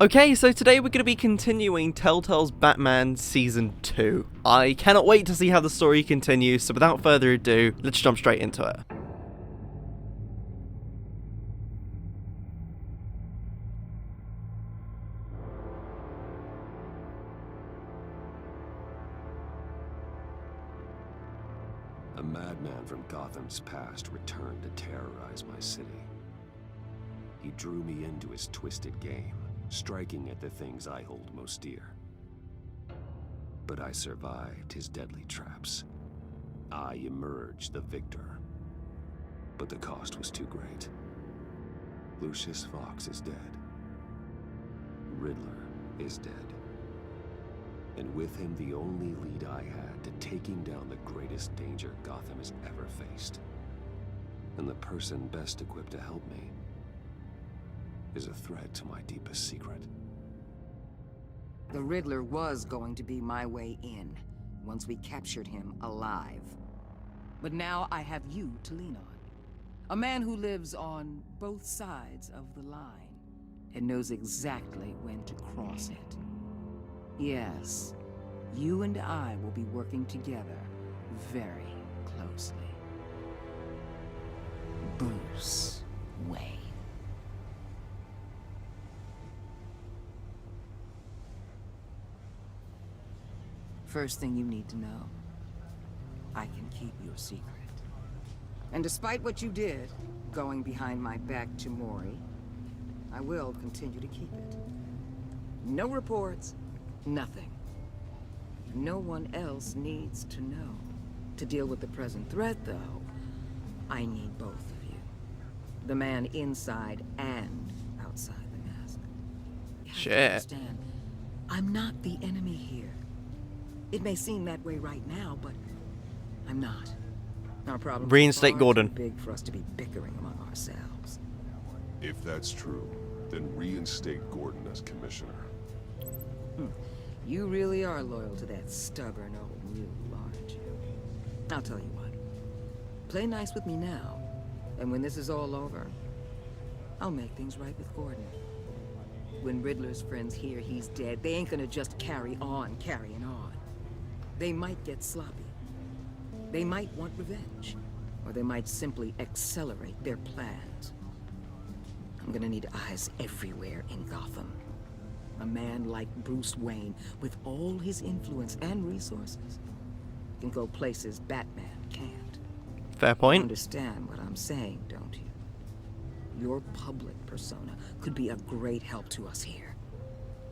Okay, so today we're going to be continuing Telltales Batman Season 2. I cannot wait to see how the story continues, so without further ado, let's jump straight into it. A madman from Gotham's past returned to terrorize my city. He drew me into his twisted game, striking at the things I hold most dear. But I survived his deadly traps. I emerged the victor. But the cost was too great. Lucius Fox is dead. Riddler is dead. And with him the only lead I had to taking down the greatest danger Gotham has ever faced. And the person best equipped to help me is a threat to my deepest secret. The Riddler was going to be my way in, once we captured him alive. But now I have you to lean on. A man who lives on both sides of the line, and knows exactly when to cross it. Yes, you and I will be working together very closely. Bruce Wayne. First thing you need to know, I can keep your secret. And despite what you did, going behind my back to Mori, I will continue to keep it. No reports, nothing. No one else needs to know. To deal with the present threat, though, I need both of you. The man inside and outside the mask. You have to understand, I'm not the enemy here. It may seem that way right now, but I'm not. Our problem Reinstate Gordon. Too big for us to be bickering among ourselves. If that's true, then reinstate Gordon as commissioner. You really are loyal to that stubborn old mule, aren't you? I'll tell you what. Play nice with me now, and when this is all over, I'll make things right with Gordon. When Riddler's friends hear he's dead, they ain't gonna just carry on carrying on. They might get sloppy. They might want revenge. Or they might simply accelerate their plans. I'm gonna need eyes everywhere in Gotham. A man like Bruce Wayne, with all his influence and resources, can go places Batman can't. Fair You point. understand what I'm saying, don't you? Your public persona could be a great help to us here.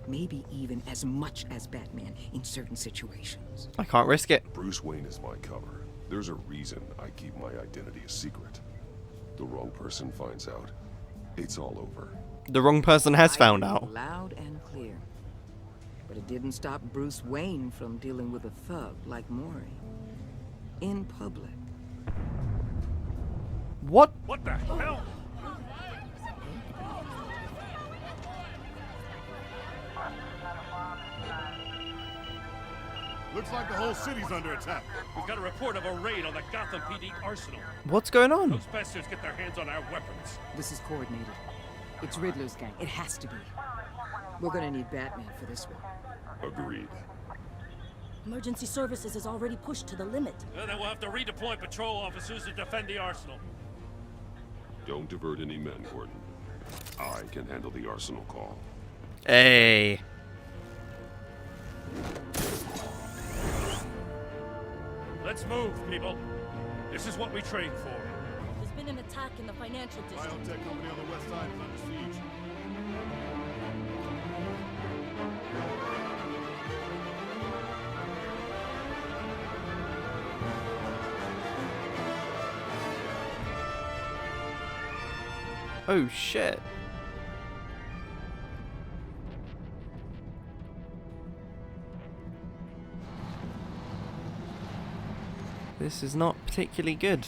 Maybe even as much as Batman in certain situations. I can't risk it. Bruce Wayne is my cover. There's a reason I keep my identity a secret. The wrong person finds out, it's all over. The wrong person has found out. Loud and clear. But it didn't stop Bruce Wayne from dealing with a thug like Mori. In public. What? What the hell? Looks like the whole city's under attack. We've got a report of a raid on the Gotham PD arsenal. What's going on? Those bastards get their hands on our weapons. This is coordinated. It's Riddler's gang. It has to be. We're gonna need Batman for this one. Agreed. Emergency services is already pushed to the limit. Then we'll have to redeploy patrol officers to defend the arsenal. Don't divert any men, Gordon. I can handle the arsenal call. Hey. Let's move, people. This is what we trained for. There's been an attack in the financial district. Biotech company on the west side is under siege. Oh shit. This is not particularly good.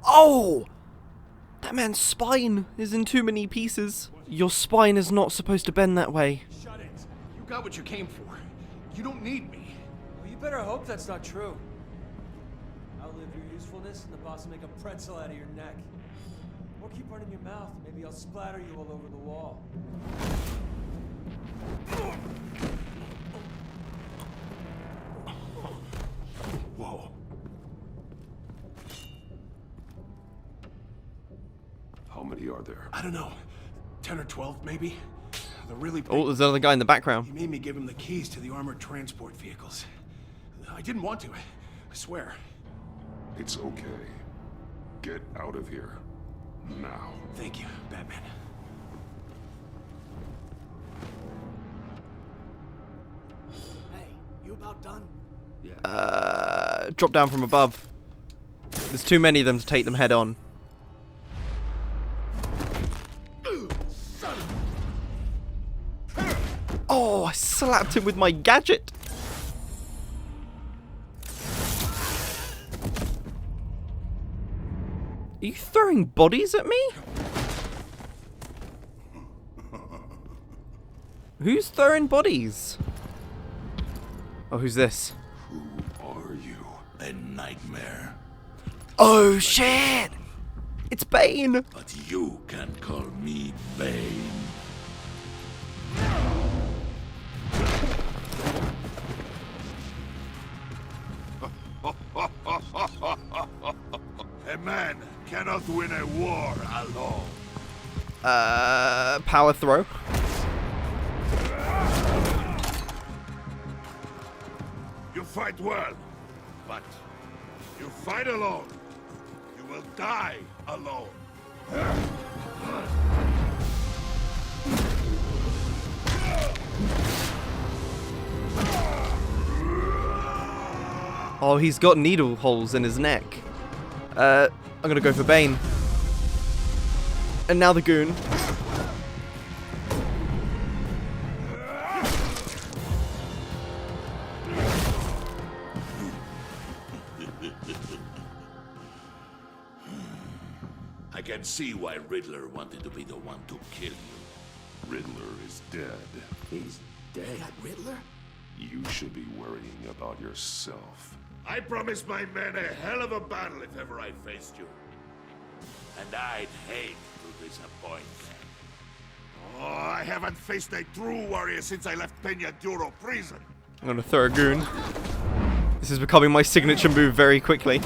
Oh! That man's spine is in too many pieces. Your spine is not supposed to bend that way. Shut it. You got what you came for. You don't need me. Well, you better hope that's not true. Outlive your usefulness, and the boss will make a pretzel out of your neck. Or keep running your mouth, and maybe I'll splatter you all over the wall. Whoa. How many are there? I don't know. 10 or 12, maybe? They're really big. Oh, there's another guy in the background. He made me give him the keys to the armored transport vehicles. I didn't want to. I swear. It's okay. Get out of here. Now. Thank you, Batman. Hey, you about done? Drop down from above. There's too many of them to take them head on. Oh, I slapped him with my gadget. Are you throwing bodies at me? Who's throwing bodies? Oh, who's this? Who are you? A nightmare. Oh, shit! It's Bane! But you can call me Bane. A man cannot win a war alone. Power throw. You fight well, but you fight alone. You will die alone. Oh, he's got needle holes in his neck. I'm gonna go for Bane. And now the goon. I can see why Riddler wanted to be the one to kill you. Riddler is dead. He's dead. Riddler? You should be worrying about yourself. I promised my men a hell of a battle if ever I faced you. And I'd hate to disappoint them. Oh, I haven't faced a true warrior since I left Peña Duro prison. I'm gonna throw a goon. This is becoming my signature move very quickly.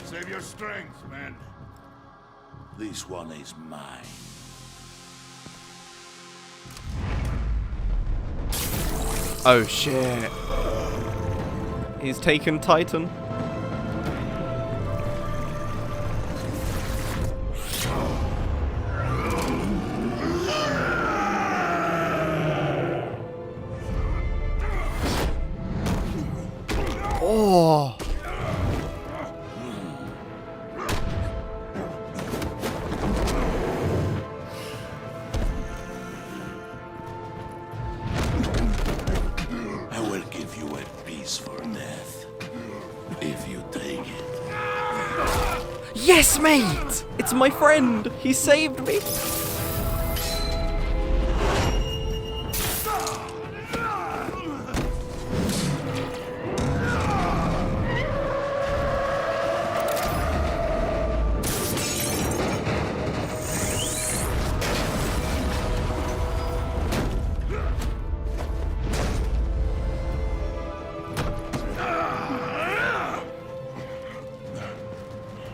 Save your strength, man. This one is mine. Oh shit. He's taken Titan. Oh. I will give you a piece for death. If you take it. Yes, mate! It's my friend! He saved me!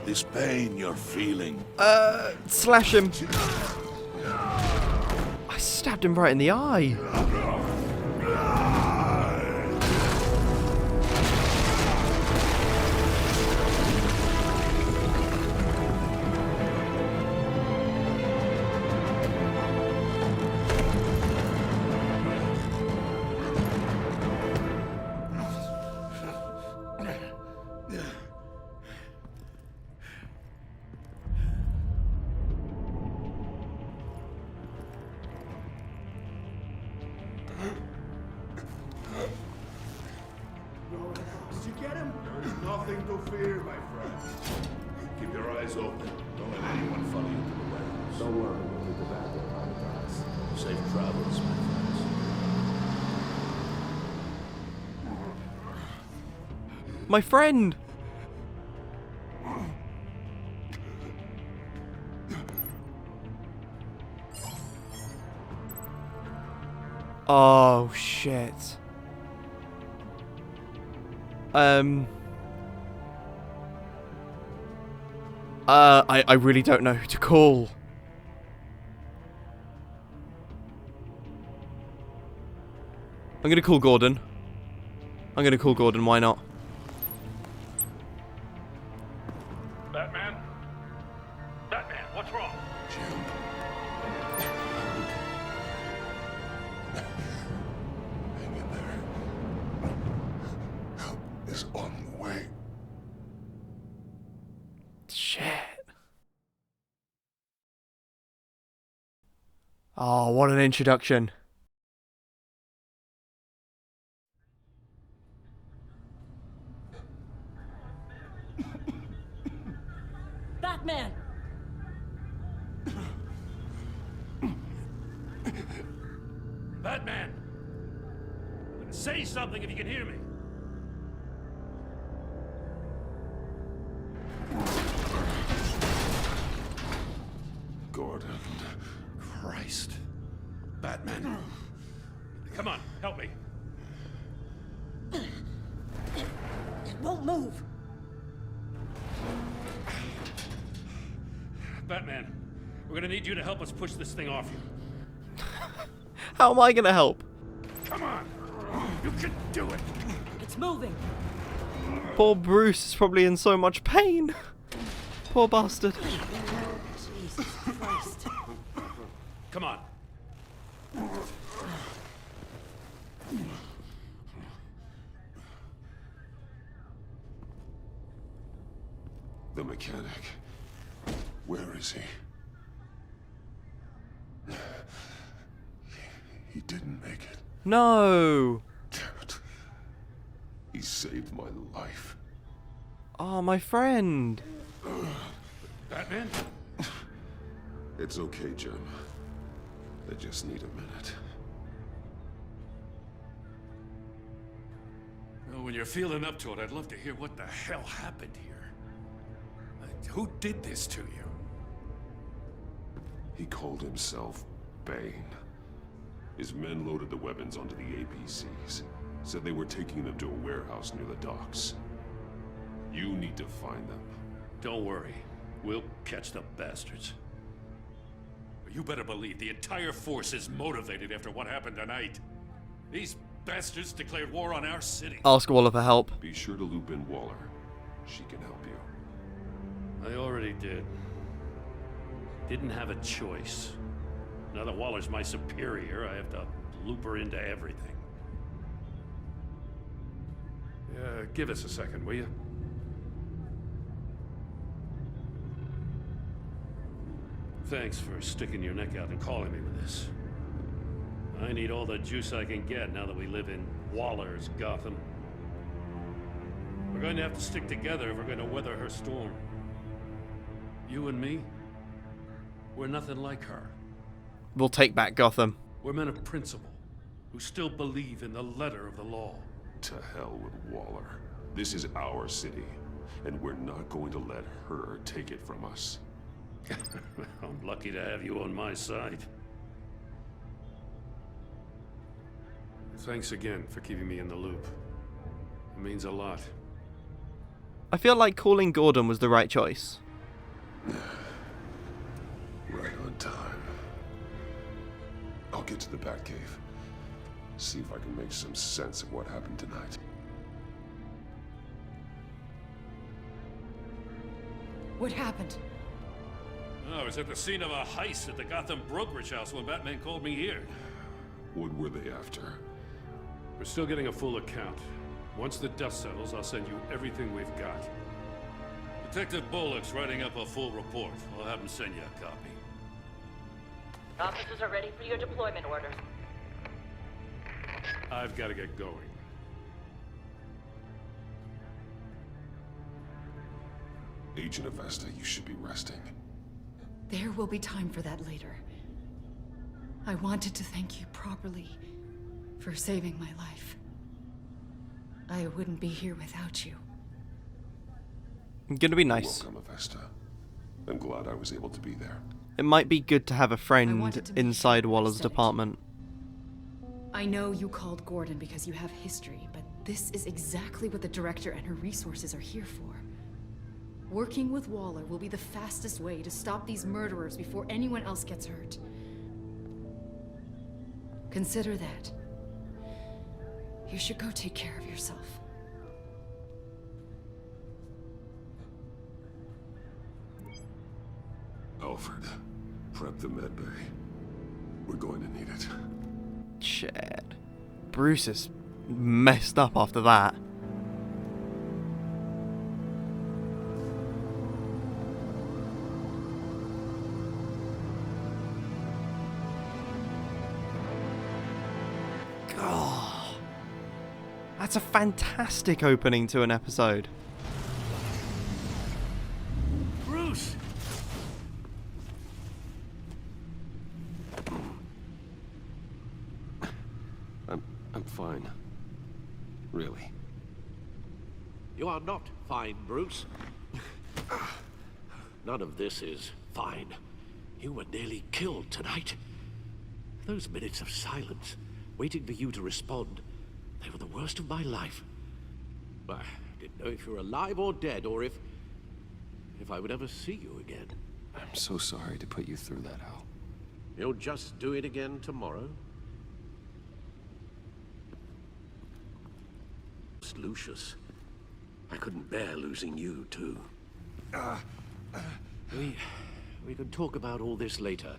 This pain you're feeling. Slash him. I stabbed him right in the eye. Did you get him? There's nothing to fear, my friend. Keep your eyes open. Don't let anyone follow you to the warehouse. Don't worry, we'll keep the back door behind the glass. Safe travels, my friends. My friend! Oh, shit. I really don't know who to call. I'm gonna call Gordon. Why not? Batman? Batman, what's wrong? Hang in there. Help is on the way. Shit. Oh, what an introduction. Batman! Batman! Say something if you can hear me. Gordon. Christ. Batman. Come on, help me. It won't move. Batman, we're gonna need you to help us push this thing off you. How am I gonna help? Come on! You can do it! It's moving. Poor Bruce is probably in so much pain. Poor bastard. Jesus Christ. Come on. The mechanic. Where is he? He didn't make it. No. Damn it. He saved my life. Oh, my friend. Batman? It's okay, Jim. I just need a minute. Well, when you're feeling up to it, I'd love to hear what the hell happened here. Who did this to you? He called himself Bane. His men loaded the weapons onto the APCs. Said they were taking them to a warehouse near the docks. You need to find them. Don't worry. We'll catch the bastards. But you better believe the entire force is motivated after what happened tonight. These bastards declared war on our city. Ask Waller for help. Be sure to loop in Waller. She can help you. I already did. Didn't have a choice. Now that Waller's my superior, I have to loop her into everything. Give us a second, will you? Thanks for sticking your neck out and calling me with this. I need all the juice I can get now that we live in Waller's Gotham. We're going to have to stick together if we're going to weather her storm. You and me, we're nothing like her. We'll take back Gotham. We're men of principle, who still believe in the letter of the law. To hell with Waller. This is our city, and we're not going to let her take it from us. I'm lucky to have you on my side. Thanks again for keeping me in the loop. It means a lot. I feel like calling Gordon was the right choice. Right on time. I'll get to the Batcave. See if I can make some sense of what happened tonight. What happened? I was at the scene of a heist at the Gotham brokerage house when Batman called me here. What were they after? We're still getting a full account. Once the dust settles, I'll send you everything we've got. Detective Bullock's writing up a full report. I'll have him send you a copy. Officers are ready for your deployment orders. I've got to get going. Agent Avesta, you should be resting. There will be time for that later. I wanted to thank you properly for saving my life. I wouldn't be here without you. I'm gonna be nice. Welcome, Avesta. I'm glad I was able to be there. It might be good to have a I friend wanted to be inside here, Waller's I said it. department. I know you called Gordon because you have history, but this is exactly what the director and her resources are here for. Working with Waller will be the fastest way to stop these murderers before anyone else gets hurt. Consider that. You should go take care of yourself. Alfred, prep the med bay. We're going to need it. Shit. Bruce is messed up after that. Oh, that's a fantastic opening to an episode. Bruce! I'm fine. Really. You are not fine, Bruce. None of this is fine. You were nearly killed tonight. Those minutes of silence, waiting for you to respond, they were the worst of my life. I didn't know if you were alive or dead, or if I would ever see you again. I'm so sorry to put you through that, Al. You'll just do it again tomorrow? Lucius, I couldn't bear losing you, too. We can talk about all this later.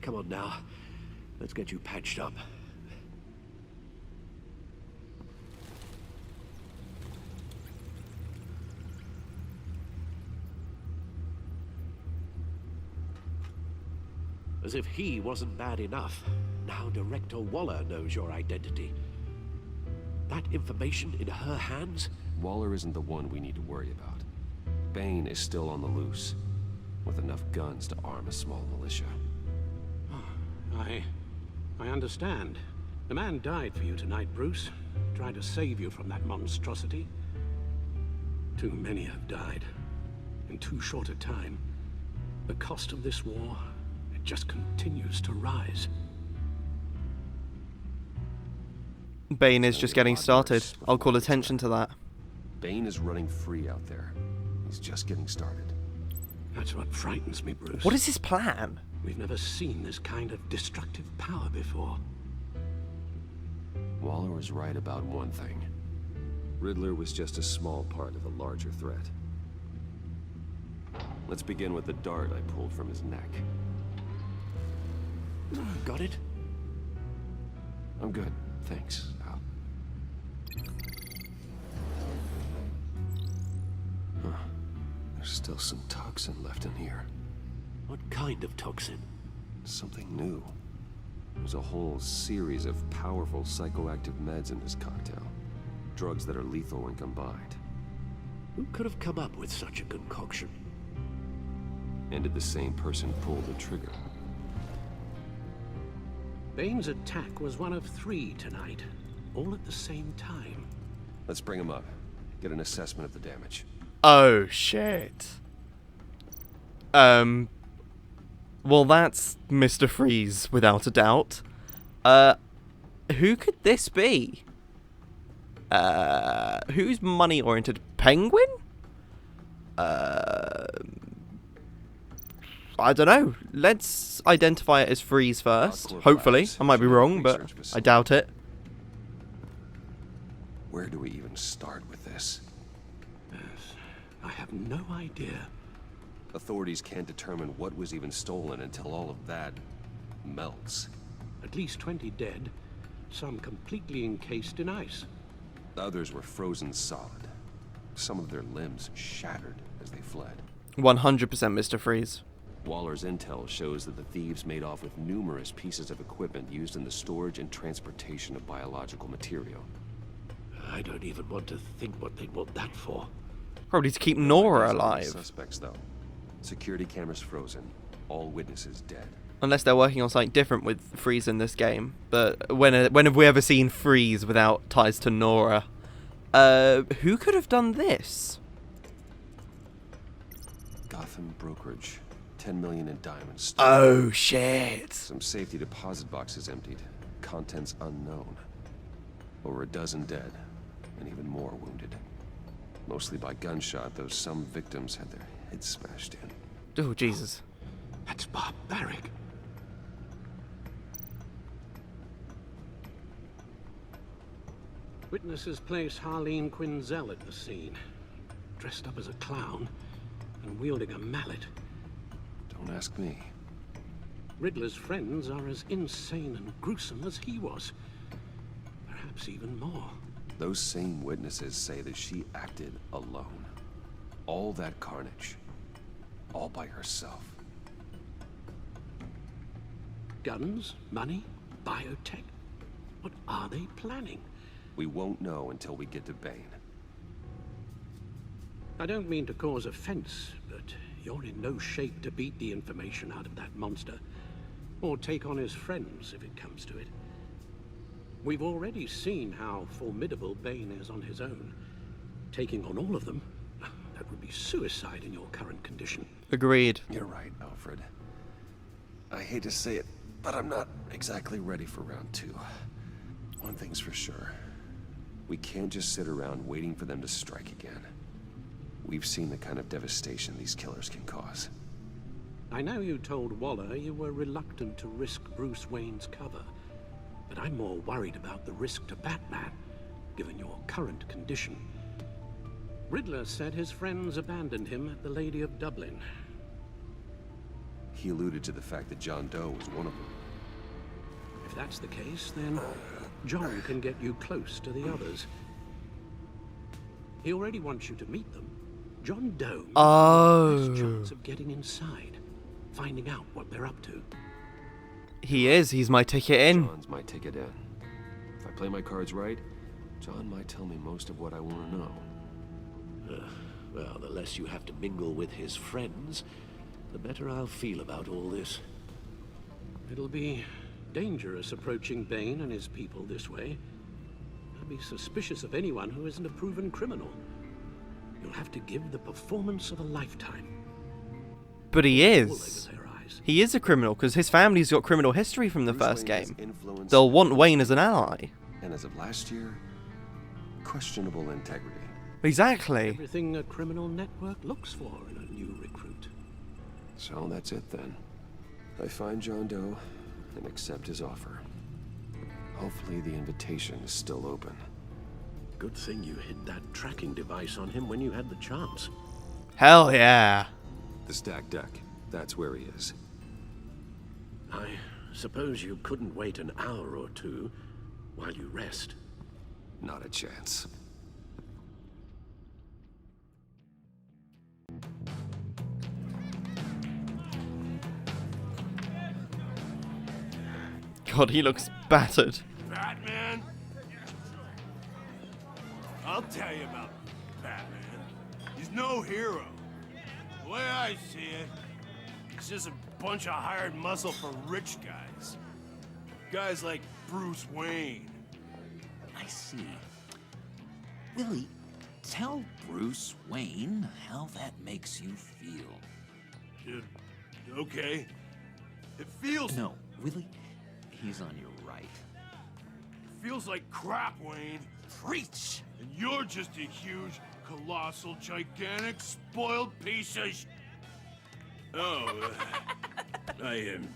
Come on now. Let's get you patched up. As if he wasn't bad enough, now Director Waller knows your identity. That information in her hands? Waller isn't the one we need to worry about. Bane is still on the loose, with enough guns to arm a small militia. I understand. The man died for you tonight, Bruce. Tried to save you from that monstrosity. Too many have died. In too short a time. The cost of this war, it just continues to rise. Bane is just getting started. I'll call attention to that. Bane is running free out there. He's just getting started. That's what frightens me, Bruce. What is his plan? We've never seen this kind of destructive power before. Waller was right about one thing. Riddler was just a small part of a larger threat. Let's begin with the dart I pulled from his neck. Got it? I'm good, thanks, Al. Huh. There's still some toxin left in here. What kind of toxin? Something new. There's a whole series of powerful psychoactive meds in this cocktail. Drugs that are lethal when combined. Who could have come up with such a concoction? And did the same person pull the trigger? Bane's attack was one of 3 tonight, all at the same time. Let's bring him up. Get an assessment of the damage. Oh, shit. Well, that's Mr. Freeze, without a doubt. Who could this be? Who's money-oriented? Penguin? I don't know. Let's identify it as Freeze first. Hopefully. I might be wrong, but I doubt it. Where do we even start with this? I have no idea. Authorities can't determine what was even stolen until all of that melts. At least 20 dead, some completely encased in ice. Others were frozen solid. Some of their limbs shattered as they fled. 100% Mr. Freeze. Waller's intel shows that the thieves made off with numerous pieces of equipment used in the storage and transportation of biological material. I don't even want to think what they'd want that for. Probably to keep Nora No alive. suspects, though. Security cameras frozen. All witnesses dead. Unless they're working on something different with Freeze in this game. But when have we ever seen Freeze without ties to Nora? Who could have done this? Gotham brokerage. 10 million in diamonds. Oh, shit. Some safety deposit boxes emptied. Contents unknown. Over a dozen dead. And even more wounded. Mostly by gunshot, though some victims had their heads smashed in. Oh, Jesus. That's barbaric. Witnesses place Harleen Quinzel at the scene, dressed up as a clown and wielding a mallet. Don't ask me. Riddler's friends are as insane and gruesome as he was. Perhaps even more. Those same witnesses say that she acted alone. All that carnage. All by herself. Guns, money, biotech. What are they planning? We won't know until we get to Bane. I don't mean to cause offense, but you're in no shape to beat the information out of that monster. Or take on his friends, if it comes to it. We've already seen how formidable Bane is on his own. Taking on all of them, that would be suicide in your current condition. Agreed. You're right, Alfred. I hate to say it, but I'm not exactly ready for round 2. One thing's for sure. We can't just sit around waiting for them to strike again. We've seen the kind of devastation these killers can cause. I know you told Waller you were reluctant to risk Bruce Wayne's cover, but I'm more worried about the risk to Batman, given your current condition. Riddler said his friends abandoned him at the Lady of Dublin. He alluded to the fact that John Doe was one of them. If that's the case, then John can get you close to the others. He already wants you to meet them. John Doe has a chance of getting inside, finding out what they're up to. He is. He's my ticket in. John's my ticket in. If I play my cards right, John might tell me most of what I want to know. Well, the less you have to mingle with his friends, the better I'll feel about all this. It'll be dangerous approaching Bane and his people this way. I'll be suspicious of anyone who isn't a proven criminal. You'll have to give the performance of a lifetime. But he is. He is a criminal because his family's got criminal history from the first game. They'll want Wayne as an ally. And as of last year, questionable integrity. Exactly. Everything a criminal network looks for in a new recruit. So that's it then. I find John Doe and accept his offer. Hopefully the invitation is still open. Good thing you hid that tracking device on him when you had the chance. Hell yeah. The stacked deck. That's where he is. I suppose you couldn't wait an hour or two while you rest. Not a chance. God, he looks battered. Batman? I'll tell you about Batman. He's no hero. The way I see it, he's just a bunch of hired muscle for rich guys. Guys like Bruce Wayne. I see. Willie, tell Bruce Wayne how that makes you feel. Okay. It feels... No, Willie, he's on your right. Feels like crap, Wayne. Preach! And you're just a huge, colossal, gigantic, spoiled piece of I am,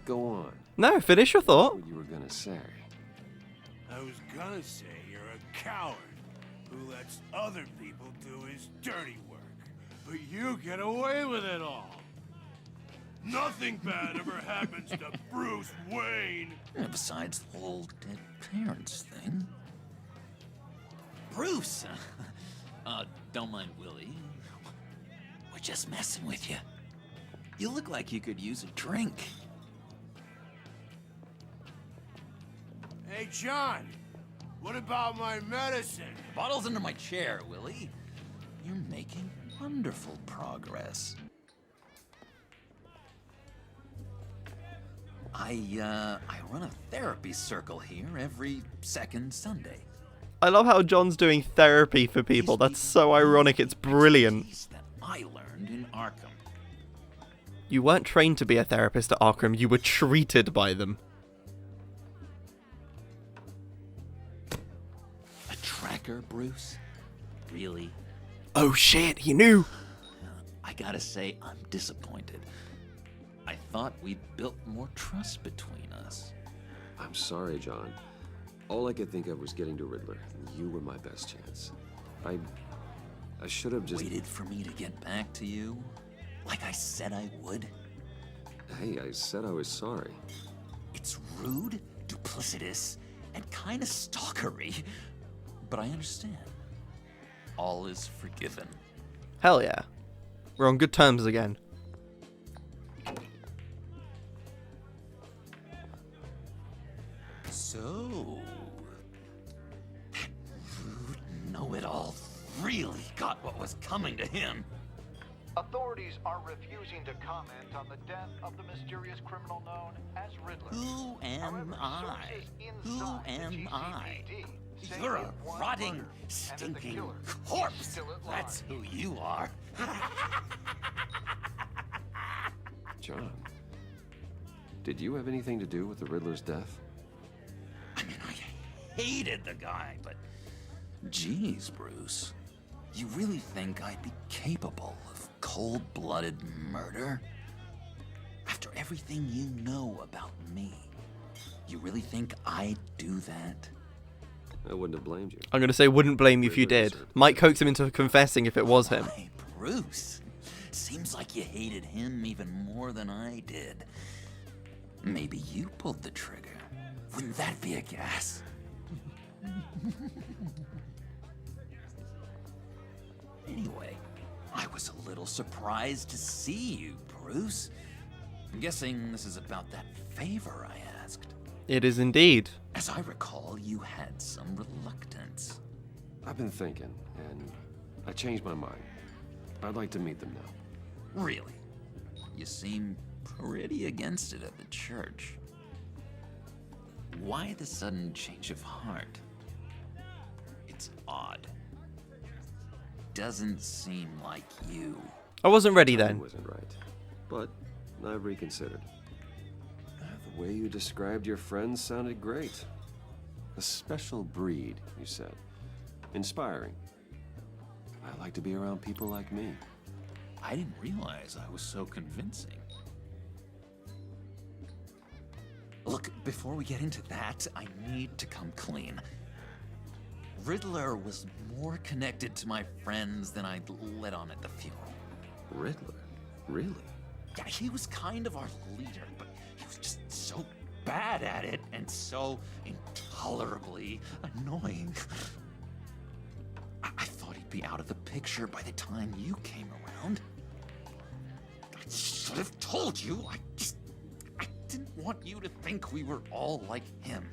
Go on. No, finish your thought. What you were gonna say. I was gonna say you're a coward who lets other people do his dirty work. But you get away with it all. Nothing bad ever happens to Bruce Wayne. Besides the whole dead parents thing. Bruce! Don't mind Willie. We're just messing with you. You look like you could use a drink. Hey, John. What about my medicine? The bottle's under my chair, Willie. You're making wonderful progress. I run a therapy circle here every second Sunday. I love how John's doing therapy for people. That's so ironic. It's brilliant. That I learned in Arkham. You weren't trained to be a therapist at Arkham. You were treated by them. A tracker, Bruce? Really? Oh shit, he knew. I gotta say, I'm disappointed. I thought we'd built more trust between us. I'm sorry, John. All I could think of was getting to Riddler. You were my best chance. I should have just... Waited for me to get back to you? Like I said I would? Hey, I said I was sorry. It's rude, duplicitous, and kinda stalkery. But I understand. All is forgiven. Hell yeah. We're on good terms again. So... that rude know-it-all really got what was coming to him. Authorities are refusing to comment on the death of the mysterious criminal known as Riddler. Who am I? Who am I? You're a rotting, stinking corpse. That's who you are. John, did you have anything to do with the Riddler's death? I mean, I hated the guy, but... Geez, Bruce. You really think I'd be capable of cold-blooded murder? After everything you know about me, you really think I'd do that? I wouldn't have blamed you. I'm going to say wouldn't blame you if you did. Might coax him into confessing if it was him. Hey, Bruce. Seems like you hated him even more than I did. Maybe you pulled the trigger. Wouldn't that be a gas? Anyway, I was a little surprised to see you, Bruce. I'm guessing this is about that favor I asked. It is indeed. As I recall, you had some reluctance. I've been thinking, and I changed my mind. I'd like to meet them now. Really? You seem pretty against it at the church. Why the sudden change of heart? It's odd. Doesn't seem like you. I wasn't ready I then. wasn't right, but I've reconsidered. The way you described your friends sounded great. A special breed, you said. Inspiring. I like to be around people like me. I didn't realize I was so convincing. Look, before we get into that, I need to come clean. Riddler was more connected to my friends than I'd let on at the funeral. Riddler? Really? Yeah, he was kind of our leader, but he was just so bad at it and so intolerably annoying. I thought he'd be out of the picture by the time you came around. I should have told you. I didn't want you to think we were all like him.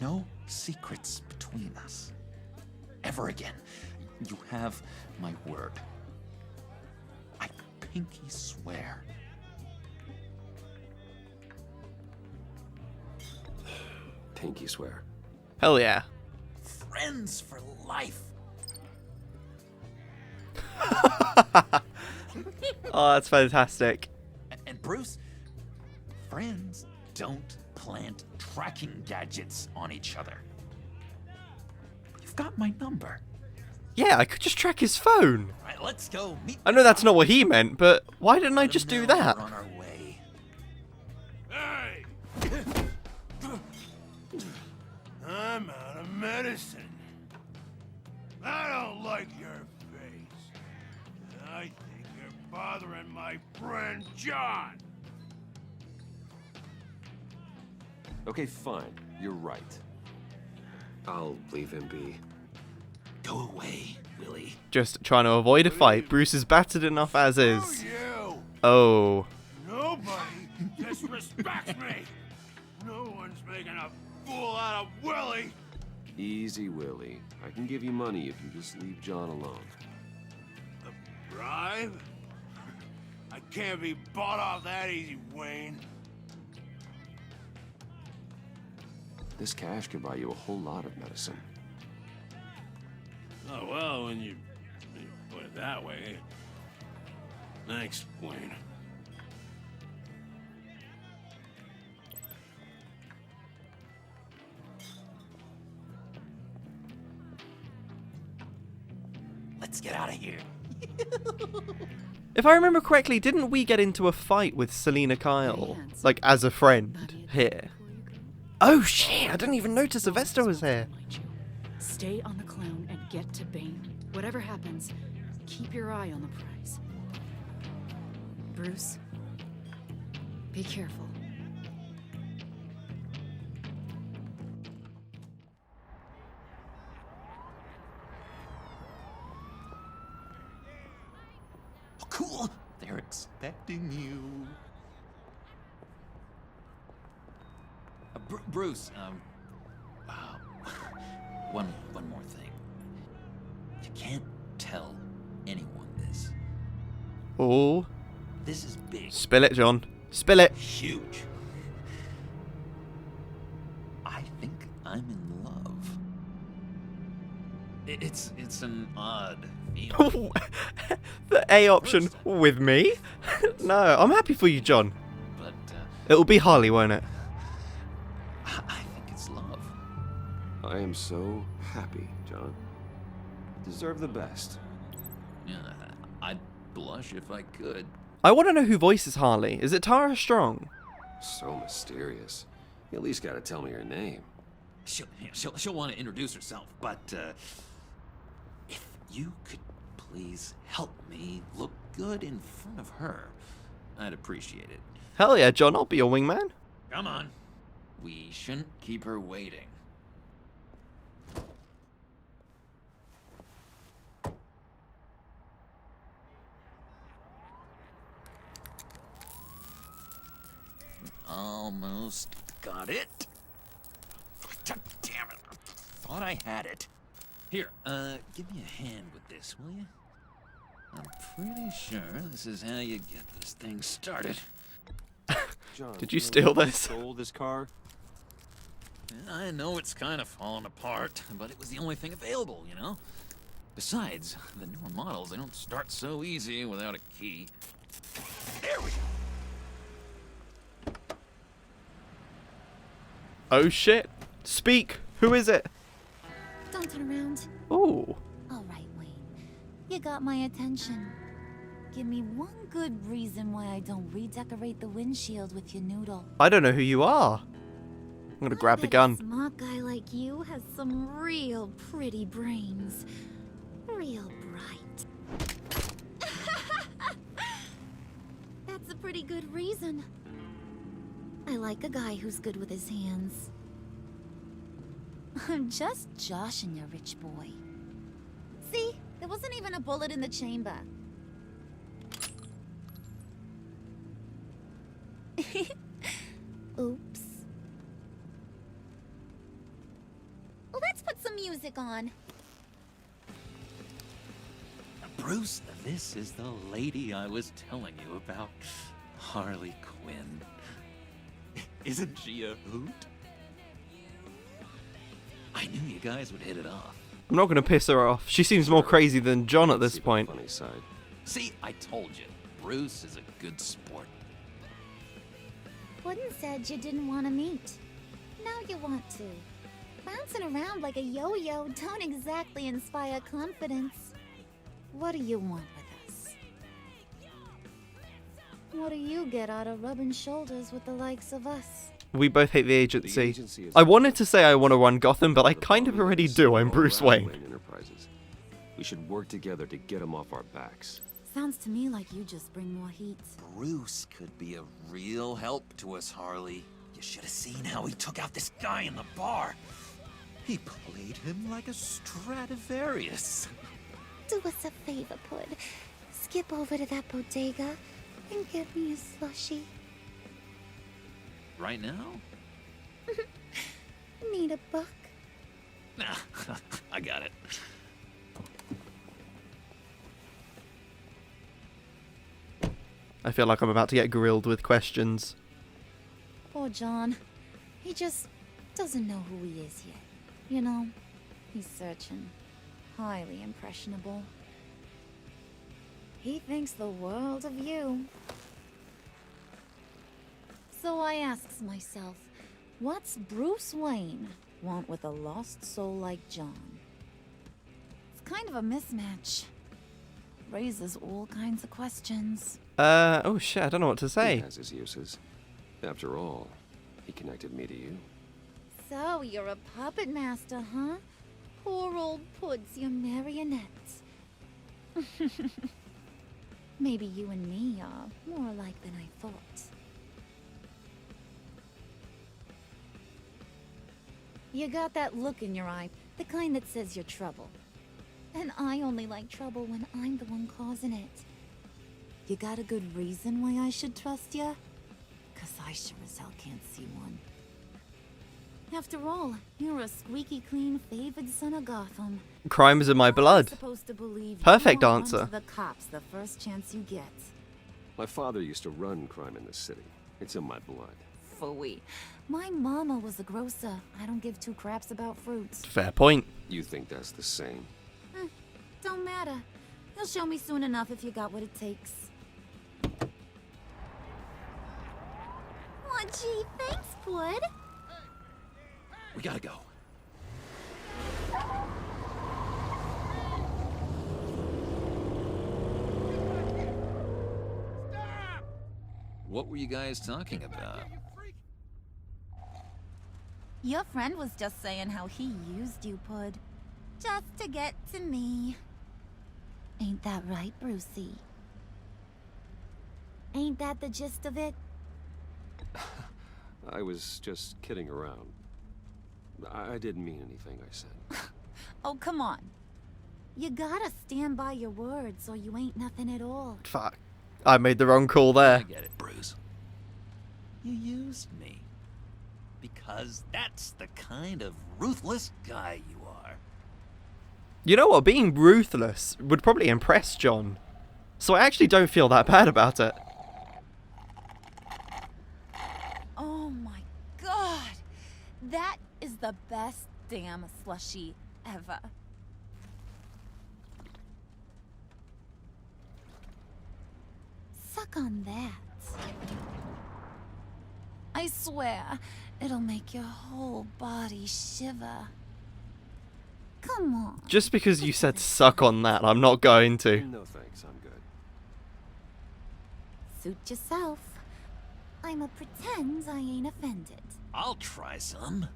No secrets between us. Ever again. You have my word. I pinky swear. Pinky swear. Hell yeah. Friends for life. Oh, that's fantastic. And Bruce, friends don't plant tracking gadgets on each other. You've got my number. Yeah, I could just track his phone. All right, let's go meet. I know that's not what he meant, but why didn't I just do that? We're on our way. Hey! I'm out of medicine. I don't like your face. I think you're bothering my friend John. Okay, fine. You're right. I'll leave him be. Go away, Willie. Just trying to avoid a fight. Bruce is battered enough as is. You! Oh. Nobody disrespects me! No one's making a fool out of Willie! Easy, Willie. I can give you money if you just leave John alone. A bribe? I can't be bought off that easy, Wayne. This cash could buy you a whole lot of medicine. Oh, well, when you put it that way. Thanks, Wayne. Let's get out of here. If I remember correctly, didn't we get into a fight with Selena Kyle? Like, as a friend, here? Oh shit, I didn't even notice Sylvester was here. Stay on the clown and get to Bane. Whatever happens, keep your eye on the prize. Bruce, be careful. Oh, cool. They're expecting you. Bruce, one more thing. You can't tell anyone this. Oh. This is big. Spill it, John. Spill it. Huge. I think I'm in love. It's an odd feeling. The A option with me? No, I'm happy for you, John. But it'll be Harley, won't it? I think it's love. I am so happy, John. Deserve the best. Yeah, I'd blush if I could. I want to know who voices Harley. Is it Tara Strong? So mysterious. You at least gotta tell me her name. She'll want to introduce herself, but if you could please help me look good in front of her, I'd appreciate it. Hell yeah, John, I'll be your wingman. Come on. We shouldn't keep her waiting. Almost got it. Damn it. Thought I had it. Here, give me a hand with this, will you? I'm pretty sure this is how you get this thing started. John, did you steal this? Stole this car? I know it's kind of falling apart, but it was the only thing available, you know? Besides, the newer models, they don't start so easy without a key. There we go. Oh shit. Speak. Who is it? Don't turn around. Ooh. All right, Wayne. You got my attention. Give me one good reason why I don't redecorate the windshield with your noodle. I don't know who you are. I'm gonna grab the gun. A smart guy like you has some real pretty brains. Real bright. That's a pretty good reason. I like a guy who's good with his hands. I'm just joshing you, rich boy. See? There wasn't even a bullet in the chamber. Oops. Well, let's put some music on. Bruce, this is the lady I was telling you about. Harley Quinn. Isn't she a hoot? I knew you guys would hit it off. I'm not gonna piss her off. She seems more crazy than John at this point. Funny side. See, I told you. Bruce is a good sport. Puddin said you didn't want to meet. Now you want to. Bouncing around like a yo-yo don't exactly inspire confidence. What do you want with us? What do you get out of rubbing shoulders with the likes of us? We both hate the agency. I wanted to say I want to run Gotham, but I kind of already do. I'm Bruce Wayne. Enterprises. We should work together to get them off our backs. Sounds to me like you just bring more heat. Bruce could be a real help to us, Harley. You should have seen how he took out this guy in the bar. He played him like a Stradivarius. Do us a favor, Pud. Skip over to that bodega and get me a slushie. Right now? Need a book? Nah, I got it. I feel like I'm about to get grilled with questions. Poor John. He just doesn't know who he is yet. You know, he's searching. Highly impressionable. He thinks the world of you. So I asks myself, what's Bruce Wayne want with a lost soul like John? It's kind of a mismatch. Raises all kinds of questions. Oh shit, I don't know what to say. He has his uses. After all, he connected me to you. So, you're a puppet master, huh? Poor old Puds, your marionette. Maybe you and me are more alike than I thought. You got that look in your eye, the kind that says you're trouble. And I only like trouble when I'm the one causing it. You got a good reason why I should trust you? 'Cause I sure as hell can't see one. After all, you're a squeaky clean favored son of Gotham. Crime is in my blood. Supposed to believe Perfect you'll run answer. to the cops the first chance you get. My father used to run crime in this city. It's in my blood. Phooey. My mama was a grocer. I don't give two craps about fruits. Fair point. You think that's the same? Don't matter. You'll show me soon enough if you got what it takes. Aw, gee, thanks, Bud. We gotta go. What were you guys talking about? Your friend was just saying how he used you, Pud. Just to get to me. Ain't that right, Brucey? Ain't that the gist of it? I was just kidding around. I didn't mean anything I said. Oh, come on. You gotta stand by your words or you ain't nothing at all. Fuck. I made the wrong call there. I get it, Bruce. You used me. Because that's the kind of ruthless guy you are. You know what? Being ruthless would probably impress John. So I actually don't feel that bad about it. Oh my god! That is the best damn slushie ever. Suck on that. I swear, it'll make your whole body shiver. Come on. Just because you said suck on that, I'm not going to. No thanks, I'm good. Suit yourself. I'ma pretend I ain't offended. I'll try some.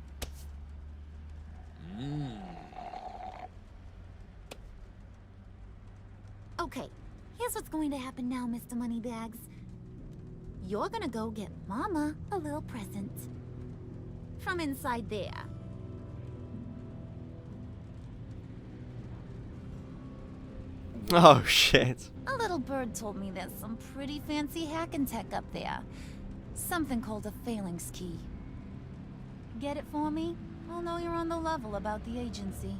Okay, here's what's going to happen now, Mr. Moneybags. You're gonna go get Mama a little present. From inside there. Oh shit. A little bird told me there's some pretty fancy hacking tech up there. Something called a phalanx key. Get it for me? I'll know you're on the level about the agency.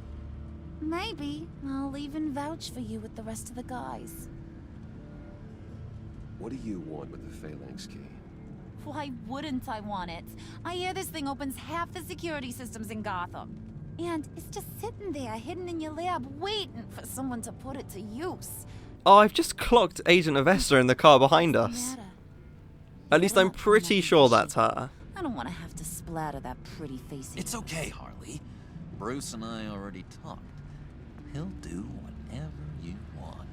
Maybe I'll even vouch for you with the rest of the guys. What do you want with the phalanx key? Why wouldn't I want it? I hear this thing opens half the security systems in Gotham. And it's just sitting there, hidden in your lab, waiting for someone to put it to use. Oh, I've just clocked Agent Avesta in the car behind us. At least I'm pretty sure that's her. I don't want to have to splatter that pretty face. It's okay, Harley. Bruce and I already talked. He'll do whatever you want.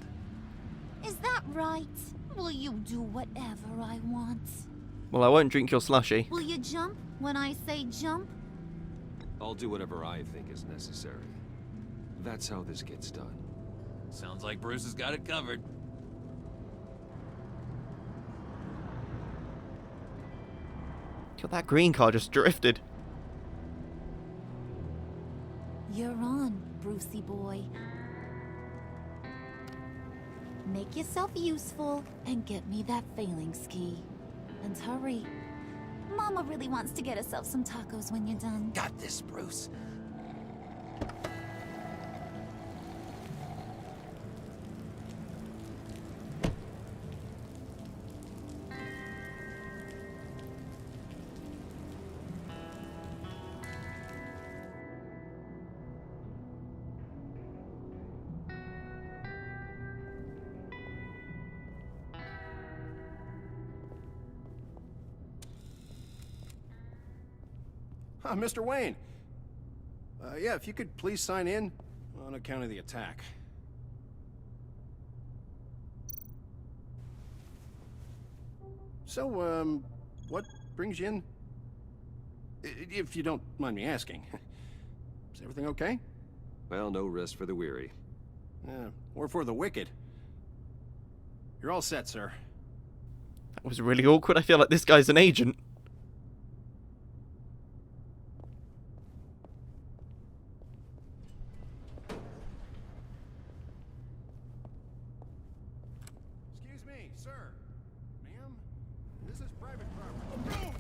Is that right? Will you do whatever I want? Well, I won't drink your slushy. Will you jump when I say jump? I'll do whatever I think is necessary. That's how this gets done. Sounds like Bruce has got it covered. God, that green car just drifted. You're on, Brucey boy. Make yourself useful and get me that phalanx key. And hurry. Mama really wants to get herself some tacos when you're done. Got this, Bruce. Mr. Wayne. Yeah, if you could please sign in on account of the attack. So, what brings you in? If you don't mind me asking. Is everything okay? Well, no rest for the weary. Or for the wicked. You're all set, sir. That was really awkward. I feel like this guy's an agent. Excuse me, sir. Ma'am, this is private property.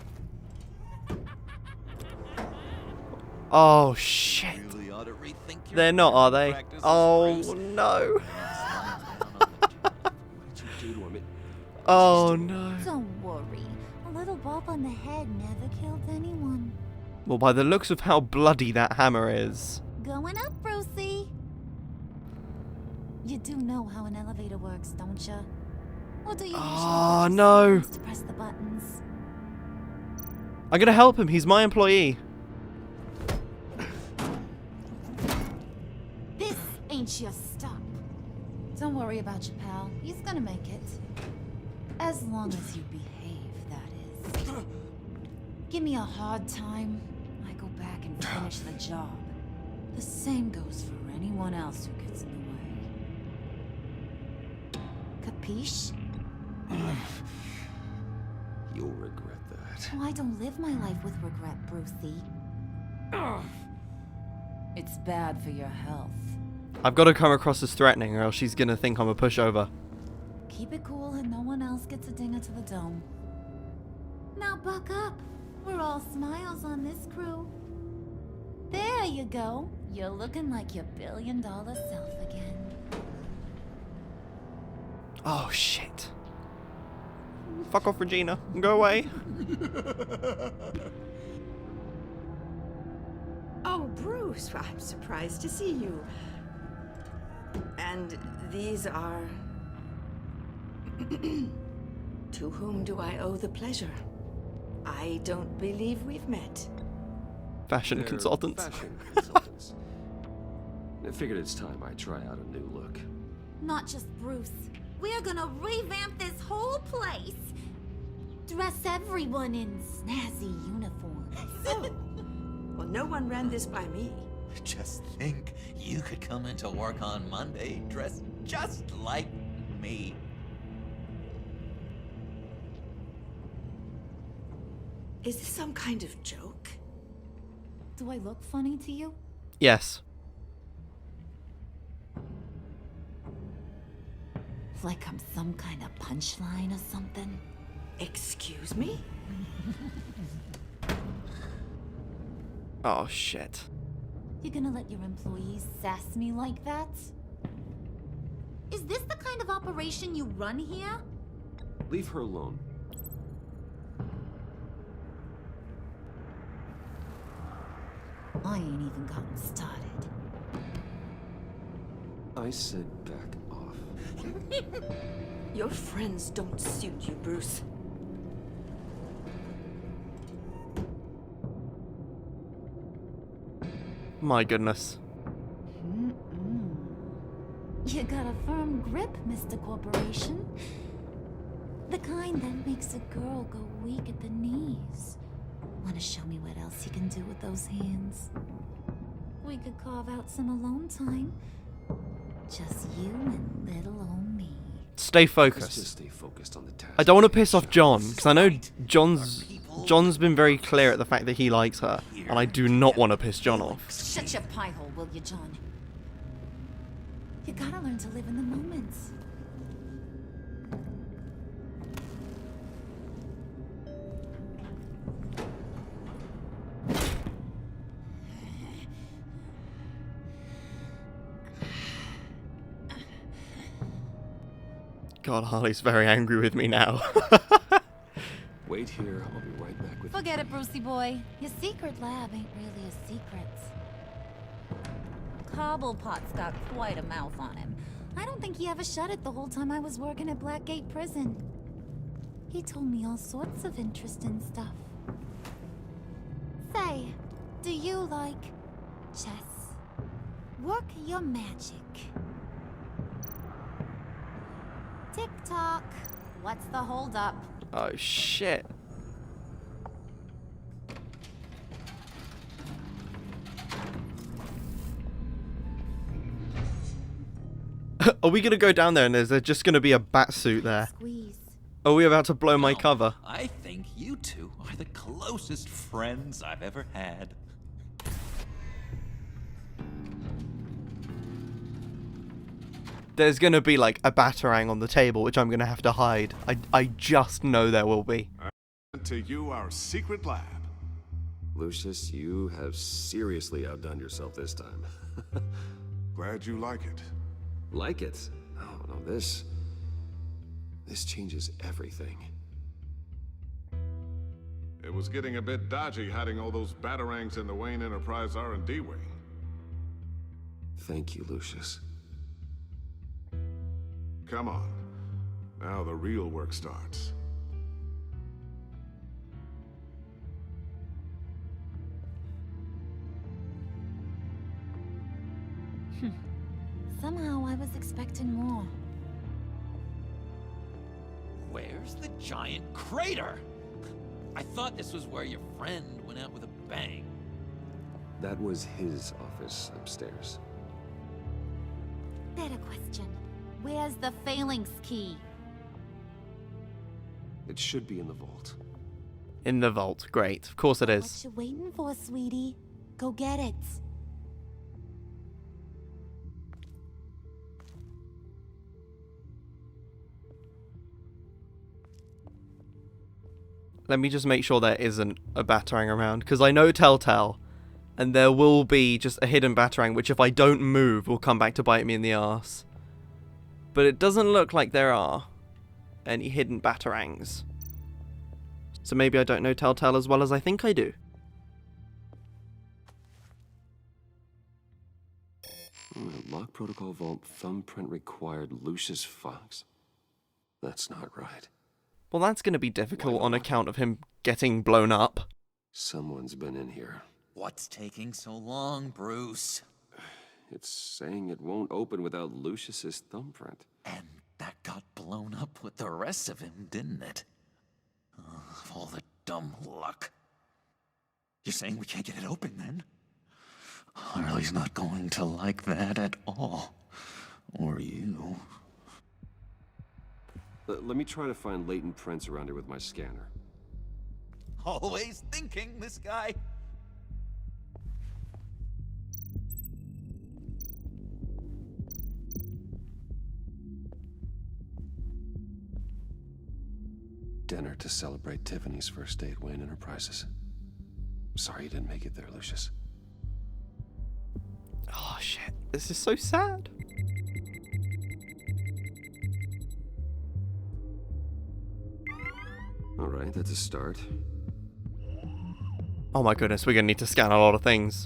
Oh, shit. Really ought to rethink your They're not, are they? practices, Oh, Bruce. no. What'd you do to him? Oh, no. Don't worry. A little bump on the head never killed anyone. Well, by the looks of how bloody that hammer is. Going up, Brucey. You do know how an elevator works, don't you? Or do you Oh, no. to press the buttons? I'm gonna help him. He's my employee. This ain't your stop. Don't worry about your pal. He's gonna make it. As long as you behave, that is. Give me a hard time, I go back and finish the job. The same goes for anyone else who gets in the way. Capiche? You'll regret that. Oh, I don't live my life with regret, Brucey. It's bad for your health. I've got to come across as threatening or else she's gonna think I'm a pushover. Keep it cool and no one else gets a dinger to the dome. Now buck up. We're all smiles on this crew. There you go. You're looking like your billion-dollar self again. Oh, shit. Fuck off, Regina. Go away. Oh, Bruce, I'm surprised to see you. And these are... To whom do I owe the pleasure? I don't believe we've met. Fashion They're consultants. Fashion consultants. I figured it's time I try out a new look. Not just Bruce. We're gonna revamp this whole place. Dress everyone in snazzy uniforms. Oh. Well, no one ran this by me. Just think, you could come into work on Monday dressed just like me. Is this some kind of joke? Do I look funny to you? Yes. Like I'm some kind of punchline or something? Excuse me? Oh, shit. You gonna let your employees sass me like that? Is this the kind of operation you run here? Leave her alone. I ain't even gotten started. I said back off. Your friends don't suit you, Bruce. My goodness. You got a firm grip, Mr. Corporation. The kind that makes a girl go weak at the knees. Wanna show me what else you can do with those hands? We could carve out some alone time. Just you and little old me. Stay Let's focused. just stay focused on the task. I don't want to piss off John, because I know John's been very clear at the fact that he likes her, and I do not want to piss John off. Shut your pie hole, will you, John? You gotta learn to live in the moment. God, Harley's very angry with me now. Wait here, I'll be right back with Forget it, Brucey boy. Your secret lab ain't really a secret. Cobblepot's got quite a mouth on him. I don't think he ever shut it the whole time I was working at Blackgate Prison. He told me all sorts of interesting stuff. Say, do you like chess? Work your magic. Tick-tock. What's the holdup? Oh, shit. Are we gonna go down there and there's just gonna be a bat suit there? Squeeze. Are we about to blow my cover? I think you two are the closest friends I've ever had. There's gonna be like a batarang on the table, which I'm gonna have to hide. I just know there will be. To you, our secret lab. Lucius, you have seriously outdone yourself this time. Glad you like it. Like it? Oh, no, this changes everything. It was getting a bit dodgy hiding all those batarangs in the Wayne Enterprise R&D wing. Thank you, Lucius. Come on. Now the real work starts. Somehow I was expecting more. Where's the giant crater? I thought this was where your friend went out with a bang. That was his office upstairs. Better question. Where's the phalanx key? It should be in the vault. In the vault. Great. Of course it is. What you waiting for, sweetie? Go get it. Let me just make sure there isn't a batarang around, because I know Telltale, and there will be just a hidden batarang, which if I don't move will come back to bite me in the arse. But it doesn't look like there are any hidden batarangs. So maybe I don't know Telltale as well as I think I do. Lock protocol vault thumbprint required Lucius Fox. That's not right. Well, that's going to be difficult on account of him getting blown up. Someone's been in here. What's taking so long, Bruce? It's saying it won't open without Lucius's thumbprint. And that got blown up with the rest of him, didn't it? All the dumb luck. You're saying we can't get it open, then? Harley's not going to like that at all. Or you. Let me try to find latent prints around here with my scanner. Always thinking, this guy. Dinner to celebrate Tiffany's first day at Wayne Enterprises. Sorry you didn't make it there, Lucius. Oh shit, this is so sad. Alright, that's a start. Oh my goodness, we're gonna need to scan a lot of things.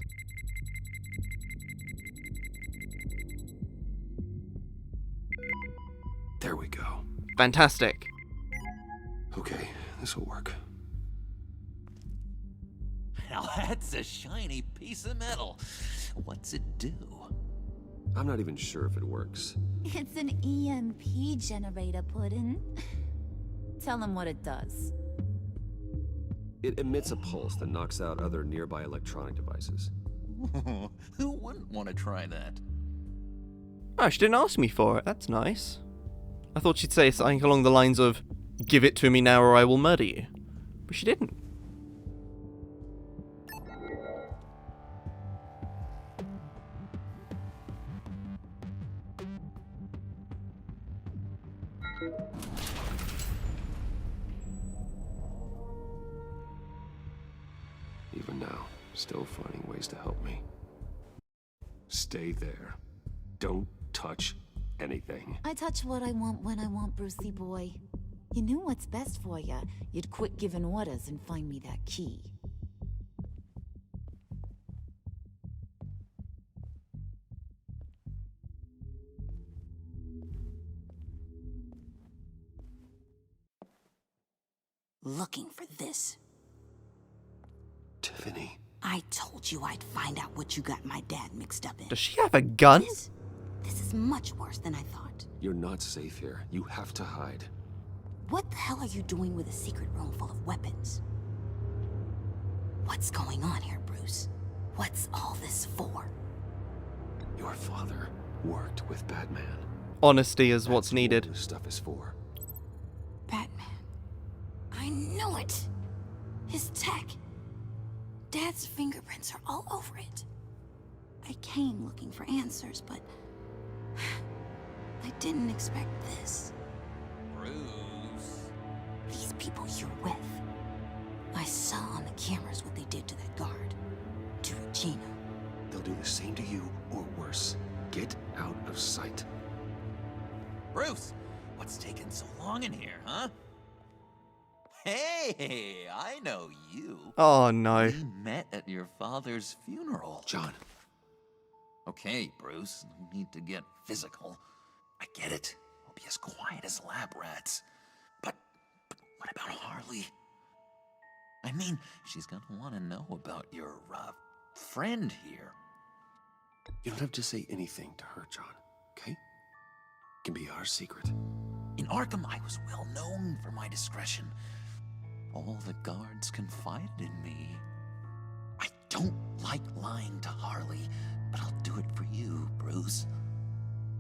There we go. Fantastic. Okay, this'll work. Now that's a shiny piece of metal. What's it do? I'm not even sure if it works. It's an EMP generator, Puddin'. Tell him what it does. It emits a pulse that knocks out other nearby electronic devices. Who wouldn't want to try that? Oh, she didn't ask me for it. That's nice. I thought she'd say something along the lines of, "Give it to me now or I will murder you." But she didn't. Even now, still finding ways to help me. Stay there. Don't touch anything. I touch what I want when I want, Brucey boy. You knew what's best for you. You'd quit giving orders and find me that key. Looking for this. Tiffany. I told you I'd find out what you got my dad mixed up in. Does she have a gun? This is much worse than I thought. You're not safe here. You have to hide. What the hell are you doing with a secret room full of weapons? What's going on here, Bruce? What's all this for? Your father worked with Batman. Honesty is what's needed. What this stuff is for. Batman. I knew it! His tech. Dad's fingerprints are all over it. I came looking for answers, but I didn't expect this. Bruce. These people you're with. I saw on the cameras what they did to that guard. To Regina. They'll do the same to you, or worse. Get out of sight. Bruce, what's taking so long in here, huh? Hey, I know you. Oh no. We met at your father's funeral. John. Okay, Bruce, no need to get physical. I get it. We'll be as quiet as lab rats. But what about Harley? I mean, she's gonna want to know about your, friend here. You don't have to say anything to her, John, okay? It can be our secret. In Arkham, I was well known for my discretion. All the guards confided in me. I don't like lying to Harley, but I'll do it for you, Bruce.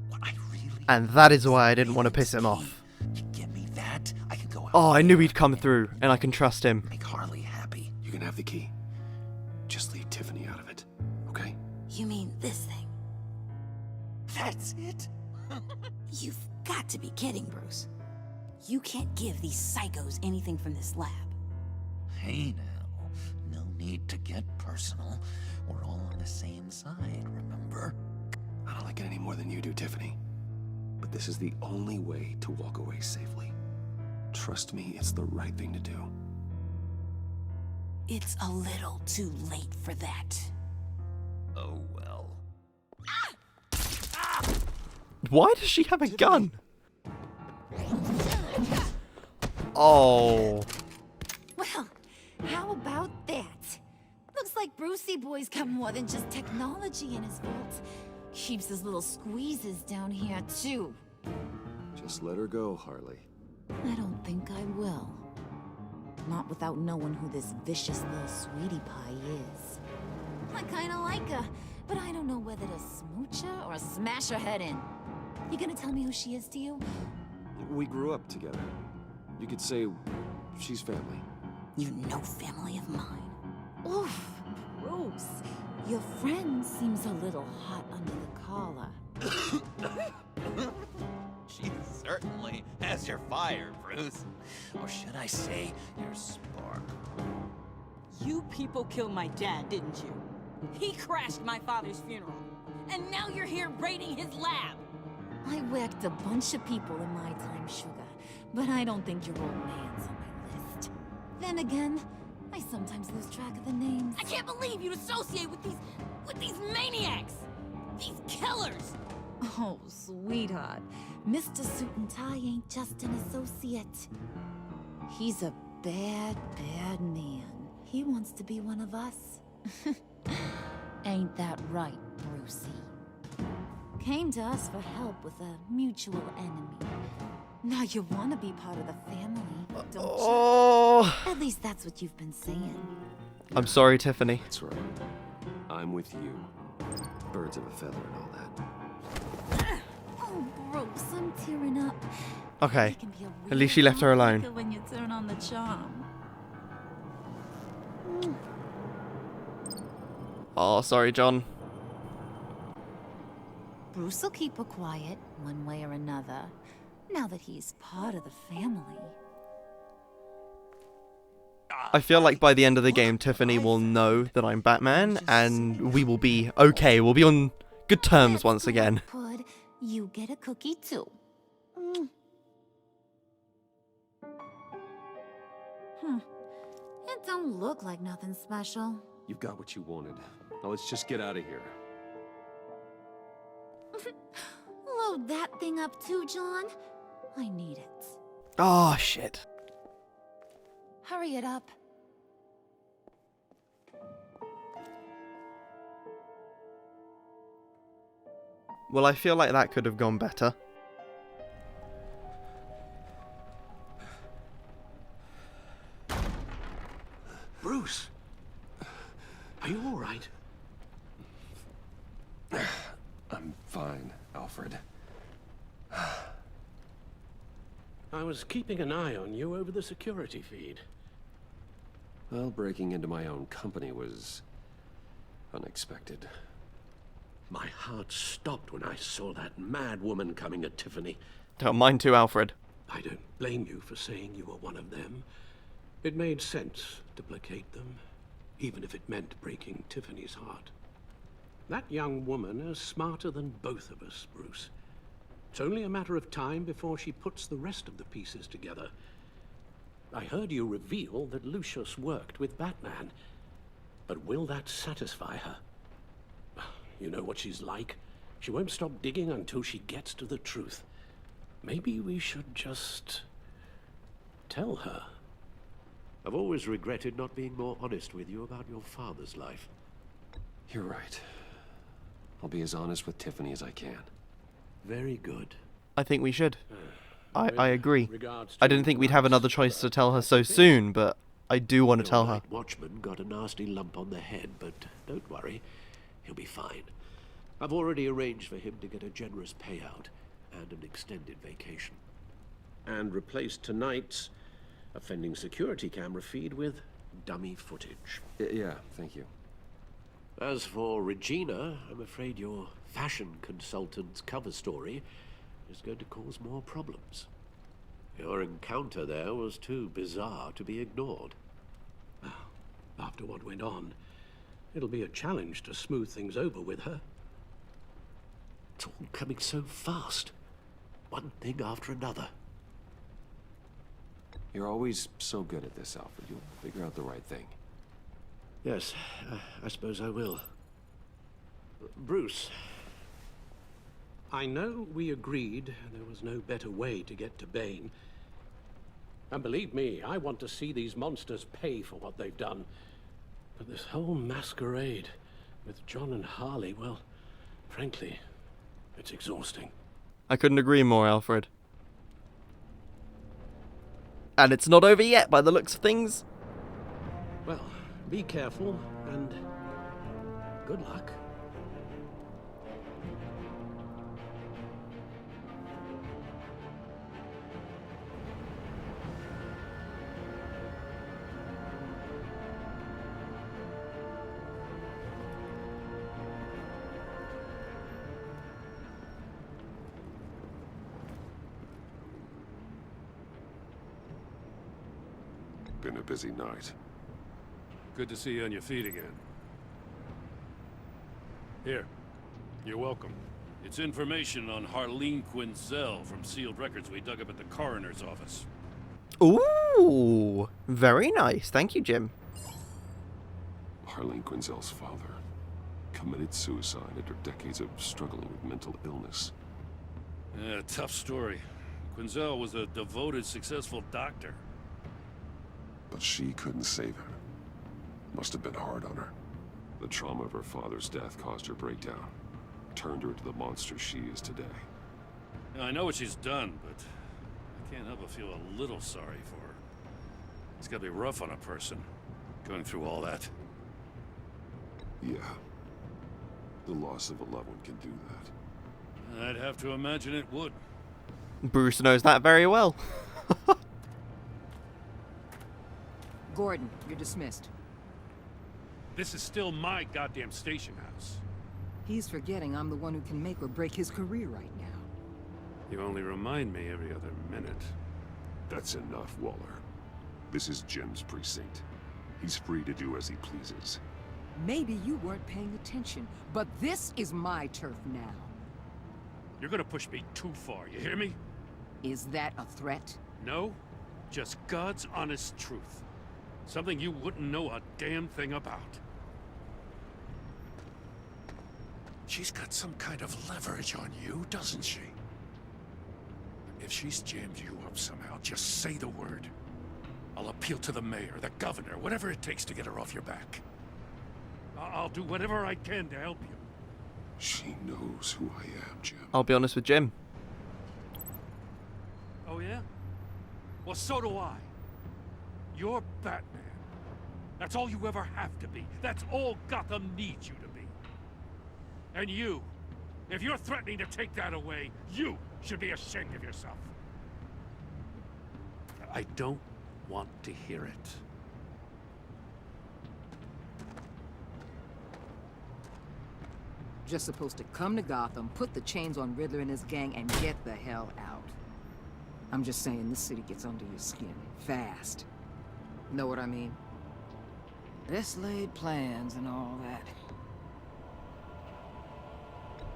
What I really And that is why I didn't want to piss him off. You get me that? I can go out. Oh, I knew he'd come through, and I can trust him. Make Harley happy. You can have the key. Just leave Tiffany out of it, okay? You mean this thing? That's it? You've got to be kidding, Bruce. You can't give these psychos anything from this lab. Hey now, no need to get personal. We're all on the same side, remember? I don't like it any more than you do, Tiffany. But this is the only way to walk away safely. Trust me, it's the right thing to do. It's a little too late for that. Oh well. Why does she have a gun? Oh. Well, how about that? Looks like Brucey boy's got more than just technology in his vault. Keeps his little squeezes down here, too. Just let her go, Harley. I don't think I will. Not without knowing who this vicious little sweetie pie is. I kinda like her, but I don't know whether to smooch her or smash her head in. You gonna tell me who she is to you? We grew up together. You could say she's family. You're no family of mine. Oof, Bruce. Your friend seems a little hot under the collar. She certainly has your fire, Bruce. Or should I say, your spark. You people killed my dad, didn't you? He crashed my father's funeral. And now you're here raiding his lab. I whacked a bunch of people in my time, Sugar. But I don't think your old man's on my list. Then again, I sometimes lose track of the names. I can't believe you'd associate with these maniacs! These killers! Oh, sweetheart. Mr. Suit and Tie ain't just an associate. He's a bad, bad man. He wants to be one of us. Ain't that right, Brucey? Came to us for help with a mutual enemy. Now you want to be part of the family, don't you? At least that's what you've been saying. I'm sorry, Tiffany. That's right. I'm with you. Birds of a feather and all that. Oh, Bruce, I'm tearing up. Okay. At least she left her alone. When you turn on the charm. Oh, sorry, John. Bruce will keep her quiet, one way or another, now that he's part of the family. I feel like by the end of the game, Tiffany will know that I'm Batman, and we will be okay. We'll be on good terms once again. You get a cookie too. Mm. It don't look like nothing special. You've got what you wanted. Now let's just get out of here. Load that thing up too, John. I need it. Oh, shit. Hurry it up. Well, I feel like that could have gone better. Bruce! Are you all right? I'm fine, Alfred. I was keeping an eye on you over the security feed. Well, breaking into my own company was unexpected. My heart stopped when I saw that mad woman coming at Tiffany. Oh, mine too, Alfred. I don't blame you for saying you were one of them. It made sense to placate them, even if it meant breaking Tiffany's heart. That young woman is smarter than both of us, Bruce. It's only a matter of time before she puts the rest of the pieces together. I heard you reveal that Lucius worked with Batman, but will that satisfy her? You know what she's like. She won't stop digging until she gets to the truth. Maybe we should just tell her. I've always regretted not being more honest with you about your father's life. You're right. I'll be as honest with Tiffany as I can. Very good. I think we should. I agree. I didn't think we'd have another choice to tell her so soon, but I do want to tell her. Your watchman got a nasty lump on the head, but don't worry. He'll be fine. I've already arranged for him to get a generous payout and an extended vacation. And replaced tonight's offending security camera feed with dummy footage. Yeah, thank you. As for Regina, I'm afraid your fashion consultant's cover story is going to cause more problems. Your encounter there was too bizarre to be ignored. Well, after what went on, it'll be a challenge to smooth things over with her. It's all coming so fast. One thing after another. You're always so good at this, Alfred. You'll figure out the right thing. Yes, I suppose I will. Bruce, I know we agreed there was no better way to get to Bane. And believe me, I want to see these monsters pay for what they've done. But this whole masquerade with John and Harley, well, frankly, it's exhausting. I couldn't agree more, Alfred. And it's not over yet by the looks of things. Well, be careful and good luck. Been a busy night. Good to see you on your feet again. Here, you're welcome. It's information on Harleen Quinzel from sealed records we dug up at the coroner's office. Ooh, very nice. Thank you, Jim. Harleen Quinzel's father committed suicide after decades of struggling with mental illness. Yeah, tough story. Quinzel was a devoted, successful doctor. But she couldn't save him. Must have been hard on her. The trauma of her father's death caused her breakdown. Turned her into the monster she is today. Now, I know what she's done, but I can't help but feel a little sorry for her. It's gotta be rough on a person, going through all that. Yeah. The loss of a loved one can do that. I'd have to imagine it would. Bruce knows that very well. Gordon, you're dismissed. This is still my goddamn station house. He's forgetting I'm the one who can make or break his career right now. You only remind me every other minute. That's enough, Waller. This is Jim's precinct. He's free to do as he pleases. Maybe you weren't paying attention, but this is my turf now. You're gonna push me too far, you hear me? Is that a threat? No, just God's honest truth. Something you wouldn't know a damn thing about. She's got some kind of leverage on you, doesn't she? If she's jammed you up somehow, just say the word. I'll appeal to the mayor, the governor, whatever it takes to get her off your back. I'll do whatever I can to help you. She knows who I am, Jim. I'll be honest with Jim. Oh yeah? Well, so do I. You're Batman. That's all you ever have to be. That's all Gotham needs you to be. And you, if you're threatening to take that away, you should be ashamed of yourself. I don't want to hear it. Just supposed to come to Gotham, put the chains on Riddler and his gang, and get the hell out. I'm just saying, this city gets under your skin. Fast. Know what I mean? Best laid plans and all that.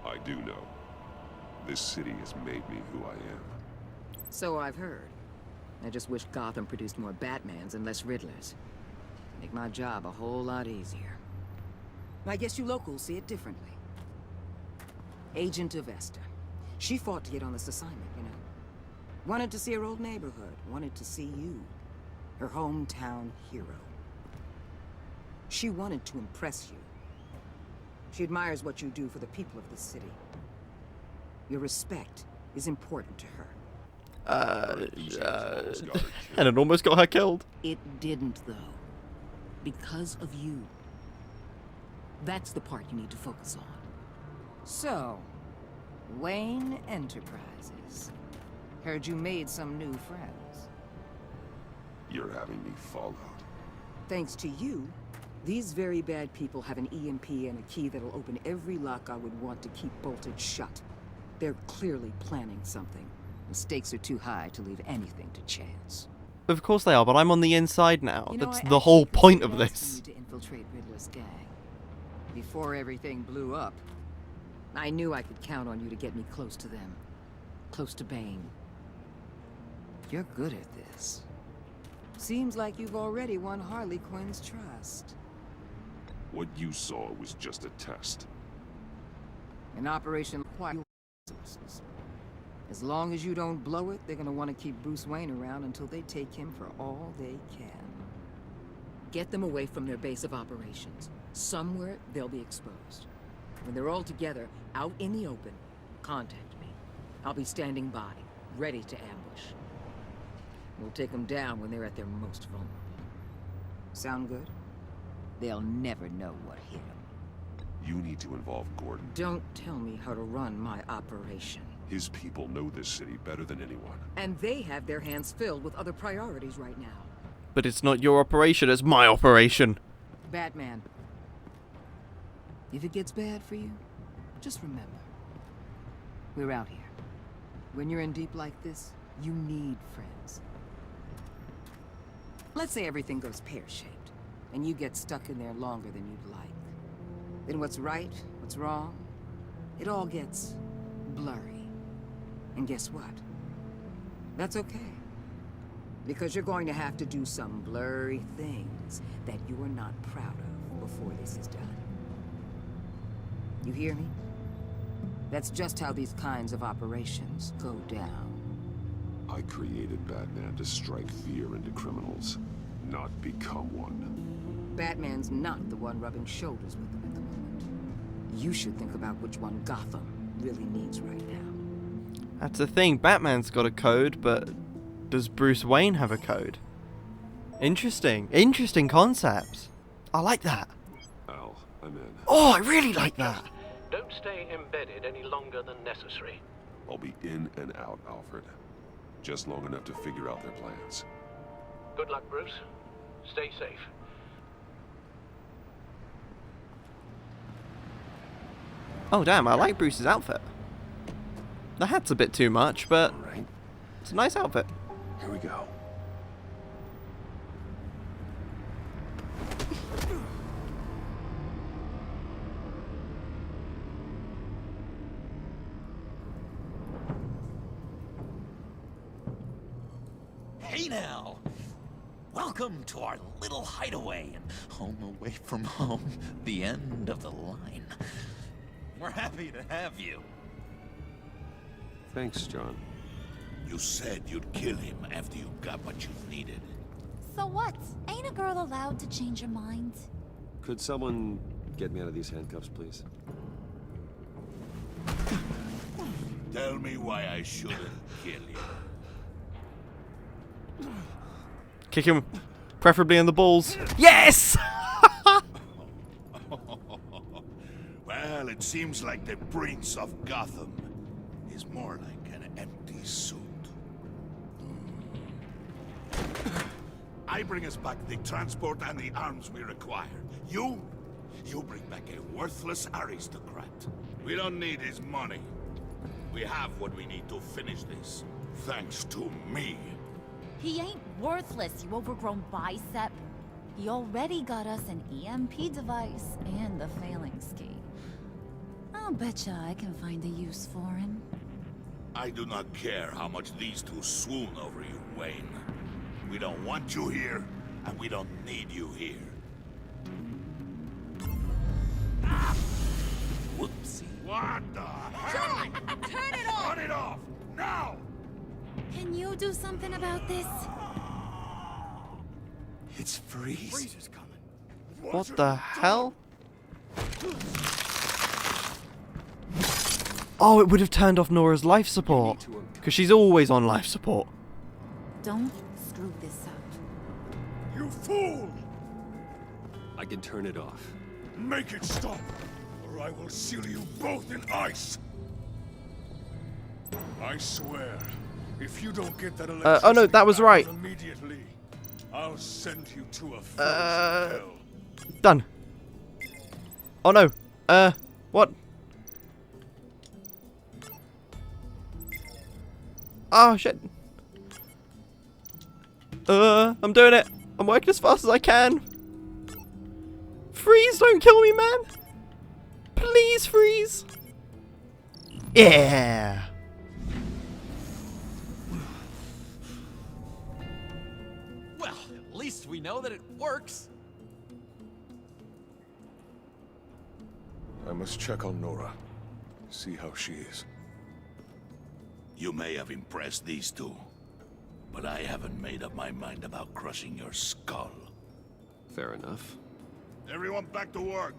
I do know. This city has made me who I am. So I've heard. I just wish Gotham produced more Batmans and less Riddlers. Make my job a whole lot easier. I guess you locals see it differently. Agent Avesta. She fought to get on this assignment, you know. Wanted to see her old neighborhood. Wanted to see you. Her hometown hero. She wanted to impress you. She admires what you do for the people of this city. Your respect is important to her. And it almost got her killed. It didn't, though. Because of you. That's the part you need to focus on. So, Wayne Enterprises. Heard you made some new friends. You're having me followed. Thanks to you, these very bad people have an EMP and a key that'll open every lock I would want to keep bolted shut. They're clearly planning something. The stakes are too high to leave anything to chance. Of course they are, but I'm on the inside now. You know, That's I the whole actually point of considered this. asking you to infiltrate Riddler's gang. Before everything blew up, I knew I could count on you to get me close to them. Close to Bane. You're good at this. Seems like you've already won Harley Quinn's trust. What you saw was just a test. An operation requires resources. As long as you don't blow it, they're gonna want to keep Bruce Wayne around until they take him for all they can. Get them away from their base of operations. Somewhere they'll be exposed. When they're all together, out in the open, contact me. I'll be standing by, ready to ambush. We'll take them down when they're at their most vulnerable. Sound good? They'll never know what hit them. You need to involve Gordon. Don't tell me how to run my operation. His people know this city better than anyone. And they have their hands filled with other priorities right now. But it's not your operation, it's my operation. Batman. If it gets bad for you, just remember. We're out here. When you're in deep like this, you need friends. Let's say everything goes pear-shaped, and you get stuck in there longer than you'd like. Then what's right, what's wrong, it all gets blurry. And guess what? That's okay. Because you're going to have to do some blurry things that you are not proud of before this is done. You hear me? That's just how these kinds of operations go down. I created Batman to strike fear into criminals, not become one. Batman's not the one rubbing shoulders with them at the moment. You should think about which one Gotham really needs right now. That's the thing, Batman's got a code, but does Bruce Wayne have a code? Interesting. Interesting concept. I like that. Al, I'm in. Oh, I really like that. Don't stay embedded any longer than necessary. I'll be in and out, Alfred. Just long enough to figure out their plans. Good luck, Bruce. Stay safe. Oh damn, I like Bruce's outfit. The hat's a bit too much, but it's a nice outfit. Here we go. now! Welcome to our little hideaway and home away from home, the end of the line. We're happy to have you. Thanks, John. You said you'd kill him after you got what you needed. So what? Ain't a girl allowed to change her mind? Could someone get me out of these handcuffs, please? Tell me why I shouldn't kill you. Kick him, preferably in the balls. Yes! Well, it seems like the Prince of Gotham is more like an empty suit. I bring us back the transport and the arms we require. You bring back a worthless aristocrat. We don't need his money. We have what we need to finish this. Thanks to me. He ain't worthless, you overgrown bicep. He already got us an EMP device and the phalanx key. I'll betcha I can find a use for him. I do not care how much these two swoon over you, Wayne. We don't want you here, and we don't need you here. Whoopsie. What the hell? Turn it off! Turn it off! Now! Can you do something about this? It's Freeze. Freeze is coming. What the hell? Oh, it would have turned off Nora's life support. Because she's always on life support. Don't screw this up. You fool! I can turn it off. Make it stop, or I will seal you both in ice! I swear, if you don't get that oh no, that was right. immediately, I'll send you to a furnace of hell. Done. Oh no. What? Oh shit. I'm doing it. I'm working as fast as I can. Freeze, don't kill me, man. Please, Freeze. Yeah. Well, at least we know that it works. I must check on Nora. See how she is. You may have impressed these two, but I haven't made up my mind about crushing your skull. Fair enough. Everyone back to work.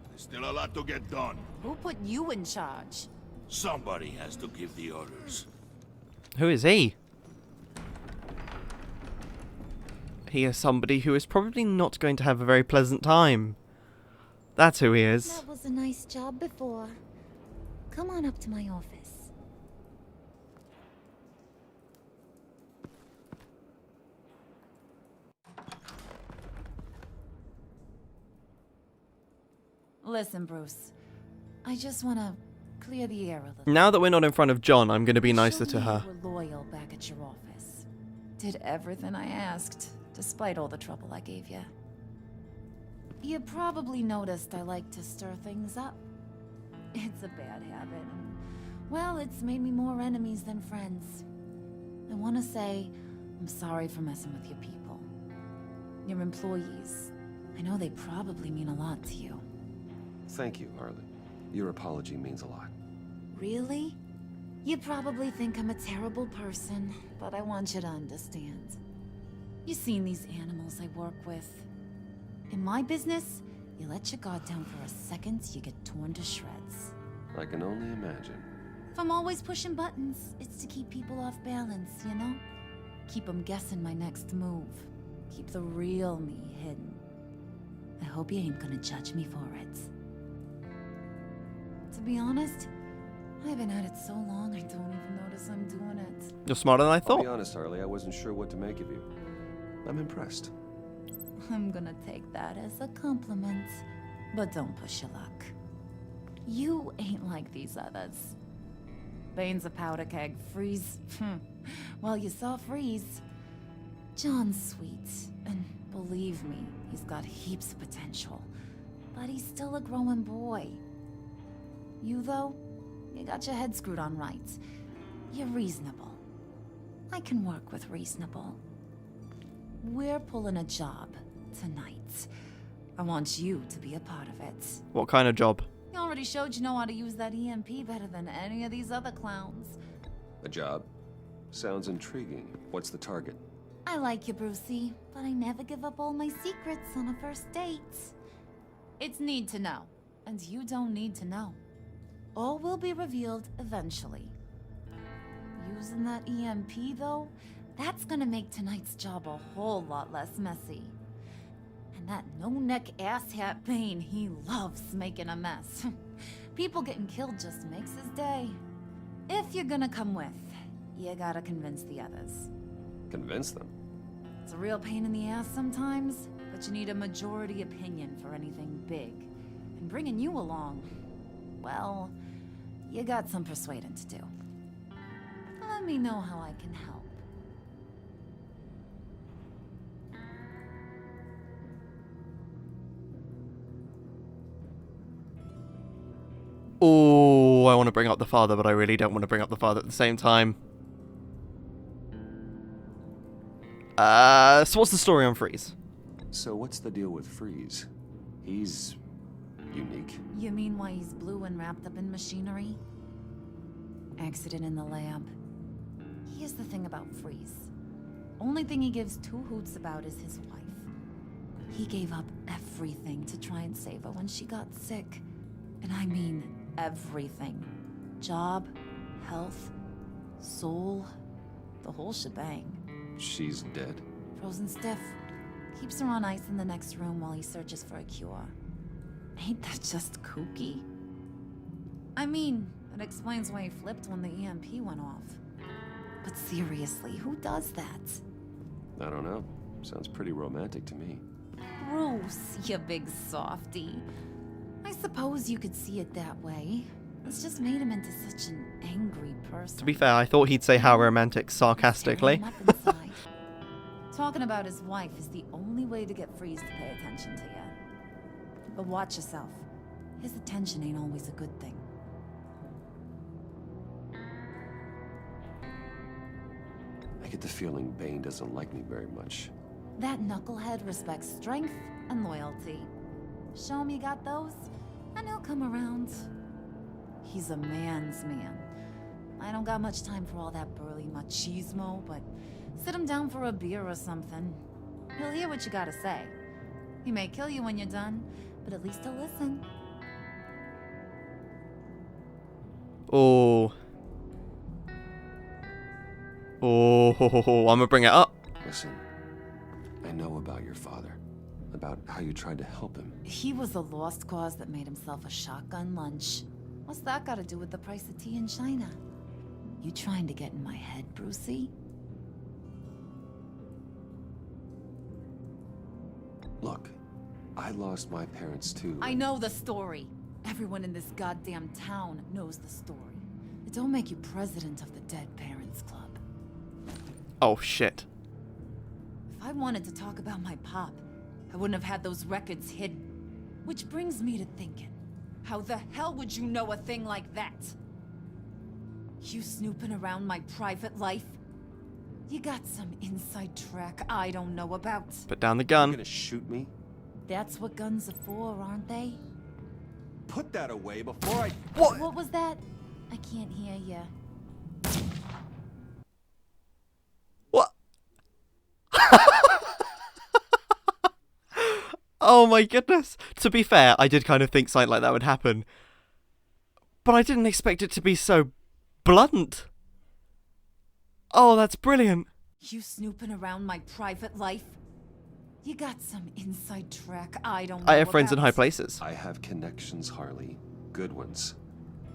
There's still a lot to get done. Who put you in charge? Somebody has to give the orders. Who is he? He is somebody who is probably not going to have a very pleasant time. That's who he is. That was a nice job before. Come on up to my office. Listen, Bruce. I just want to clear the air a little. Now that we're not in front of John, I'm going to be nicer to her. You were loyal back at your office. Did everything I asked, despite all the trouble I gave you. You probably noticed I like to stir things up. It's a bad habit, and, well, it's made me more enemies than friends. I want to say I'm sorry for messing with your people. Your employees. I know they probably mean a lot to you. Thank you, Harley. Your apology means a lot. Really? You probably think I'm a terrible person, but I want you to understand. You've seen these animals I work with. In my business, you let your guard down for a second, you get torn to shreds. I can only imagine. If I'm always pushing buttons, it's to keep people off balance, you know? Keep them guessing my next move. Keep the real me hidden. I hope you ain't gonna judge me for it. To be honest, I've been at it so long I don't even notice I'm doing it. You're smarter than I I'll thought. be honest, Harley, I wasn't sure what to make of you. I'm impressed. I'm gonna take that as a compliment. But don't push your luck. You ain't like these others. Bane's a powder keg. Freeze. Well, you saw Freeze. John's sweet. And believe me, he's got heaps of potential. But he's still a growing boy. You, though, you got your head screwed on right. You're reasonable. I can work with reasonable. We're pulling a job tonight. I want you to be a part of it. What kind of job? You already showed you know how to use that EMP better than any of these other clowns. A job? Sounds intriguing. What's the target? I like you, Brucey, but I never give up all my secrets on a first date. It's need to know, and you don't need to know. All will be revealed eventually. Using that EMP, though, that's gonna make tonight's job a whole lot less messy. And that no-neck asshat Bane, he loves making a mess. People getting killed just makes his day. If you're gonna come with, you gotta convince the others. Convince them? It's a real pain in the ass sometimes, but you need a majority opinion for anything big. And bringing you along, well, you got some persuading to do. Let me know how I can help. Oh, I want to bring up the father, but I really don't want to bring up the father at the same time. So what's the story on Freeze? So what's the deal with Freeze? He's unique. You mean why he's blue and wrapped up in machinery? Accident in the lab. Here's the thing about Freeze. Only thing he gives two hoots about is his wife. He gave up everything to try and save her when she got sick. And I mean everything. Job, health, soul, the whole shebang. She's dead. Frozen stiff. Keeps her on ice in the next room while he searches for a cure. Ain't that just kooky? I mean, it explains why he flipped when the EMP went off. But seriously, who does that? I don't know. Sounds pretty romantic to me. Bruce, you big softy. I suppose you could see it that way. It's just made him into such an angry person. To be fair, I thought he'd say how romantic sarcastically. Talking about his wife is the only way to get Freeze to pay attention to you. But watch yourself. His attention ain't always a good thing. I get the feeling Bane doesn't like me very much. That knucklehead respects strength and loyalty. Show him you got those, and he'll come around. He's a man's man. I don't got much time for all that burly machismo, but sit him down for a beer or something. He'll hear what you gotta say. He may kill you when you're done, but at least he'll listen. Oh. Oh, I'm gonna bring it up. Listen, I know about your father. About how you tried to help him. He was a lost cause that made himself a shotgun lunch. What's that got to do with the price of tea in China? You trying to get in my head, Brucey? Look, I lost my parents too. I know the story. Everyone in this goddamn town knows the story. It don't make you president of the Dead Parents Club. Oh, shit. If I wanted to talk about my pop, I wouldn't have had those records hidden. Which brings me to thinking, how the hell would you know a thing like that? You snooping around my private life? You got some inside track I don't know about. Put down the gun. You gonna shoot me? That's what guns are for, aren't they? Put that away before I... What was that? I can't hear ya. What? Oh my goodness. To be fair, I did kind of think something like that would happen. But I didn't expect it to be so blunt. Oh, that's brilliant. You snooping around my private life? You got some inside track I don't know I have friends in about. high places. I have connections, Harley. Good ones.